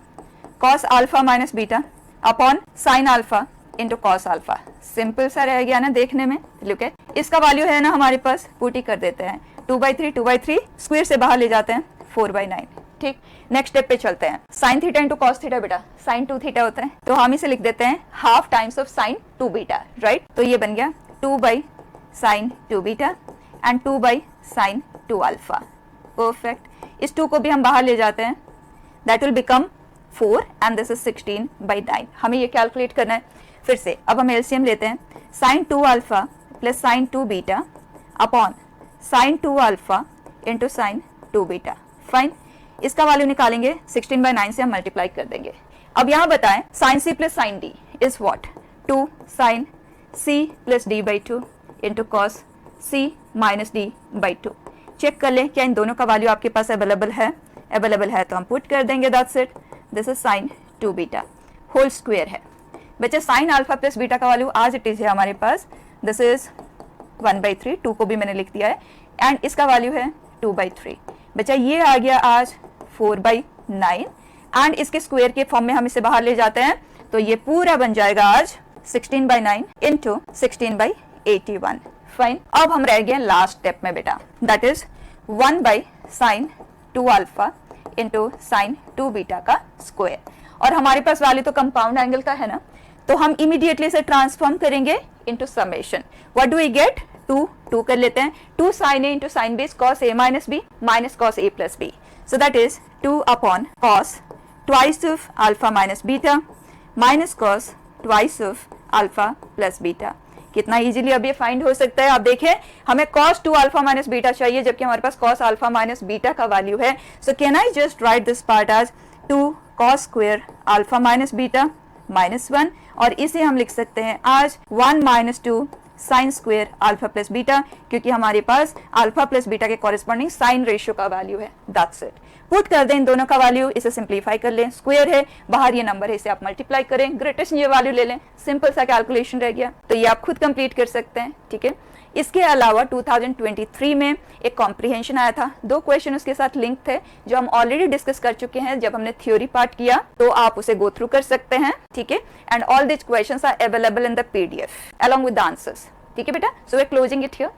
A: cos alpha minus beta upon sine alpha into cos alpha, simple सा रह गया ना देखने में। लुक एट, इसका वैल्यू है ना हमारे पास, पुट ही कर देते हैं, 2/3 स्क्वायर से बाहर ले जाते हैं 4/9। ठीक, नेक्स्ट स्टेप पे चलते हैं, sine theta into cos theta बेटा, साइन 2 थीटा होता है, तो हम इसे लिख देते हैं half times of sine 2 beta, right. तो ये बन गया 2/sin 2 beta and 2/sin 2 alpha. Perfect. इस 2 को भी हम बाहर ले जाते हैं, that will become 4 and this is 16/9। हमें ये कैलकुलेट करना है फिर से। अब हम एलसीएम लेते हैं, sine 2 alpha plus sine 2 beta upon sine 2 alpha into sine 2 beta. Fine, इसका वैल्यू निकालेंगे, 16/9 से हम मल्टीप्लाई कर देंगे। अब यहाँ बताएं, sine c plus sine d is what, 2 sine c plus d by 2 into cos c minus d by 2। Check कर लें क्या इन दोनों का वैल्यू आपके पास अवेलेबल है। अवेलेबल है तो हम पुट कर देंगे, that's it. This is sine 2 beta whole square है। बच्चे साइन अल्फा प्लस बीटा का वैल्यू आज इट इज है हमारे पास, दिस इज 1/3, 2 को भी मैंने लिख दिया है, एंड इसका वैल्यू है 2/3। बच्चा ये आ गया आज 4/9 एंड इसके स्क्वायर के फॉर्म में हम इसे बाहर ले जाते हैं, तो ये पूरा बन जाएगा आज 16/9 इंटू 16/81। फाइन, अब हम रह गए लास्ट स्टेप में बेटा, that is 1/sin 2 alpha into sine 2 beta का स्क्वायर, और हमारे पास वैल्यू तो कंपाउंड एंगल का है ना, तो हम इमीडिएटली इसे ट्रांसफॉर्म करेंगे into summation. What do we get, 2 कर लेते हैं, 2 sin a into sine b cos a minus b minus cos a plus b, so that is 2 upon cos twice of alpha minus beta minus cos twice of alpha plus beta. कितना easily अब ये find हो सकता है। आप देखें, हमें cos 2 alpha minus beta चाहिए, जबकि हमारे पास cos अल्फा माइनस बीटा का वैल्यू है। So can I just write this part as 2 cos square alpha minus beta -1, और इसे हम लिख सकते हैं as 1 minus 2 sine square alpha plus beta, क्योंकि हमारे पास अल्फा प्लस बीटा के कॉरेस्पॉन्डिंग साइन रेशियो का वैल्यू है। That's it. पुट कर दें इन दोनों का वैल्यू, इसे सिंप्लीफाई कर लें, स्क्वायर है बाहर, ये नंबर है, इसे आप मल्टीप्लाई करें, ग्रेटेस्ट ये वैल्यू ले लें, सिंपल सा कैलकुलेशन रह गया। तो ये आप खुद कंप्लीट कर सकते हैं, ठीक है। इसके अलावा 2023 में एक कॉम्प्रिहेंशन आया था, 2 क्वेश्चन उसके साथ लिंक थे जो हम ऑलरेडी डिस्कस कर चुके हैं जब हमने थ्योरी पार्ट किया, तो आप उसे गो थ्रू कर सकते हैं, ठीक है। And all this questions are available in the PDF along with the answers, ठीक है बेटा। So we are closing it here.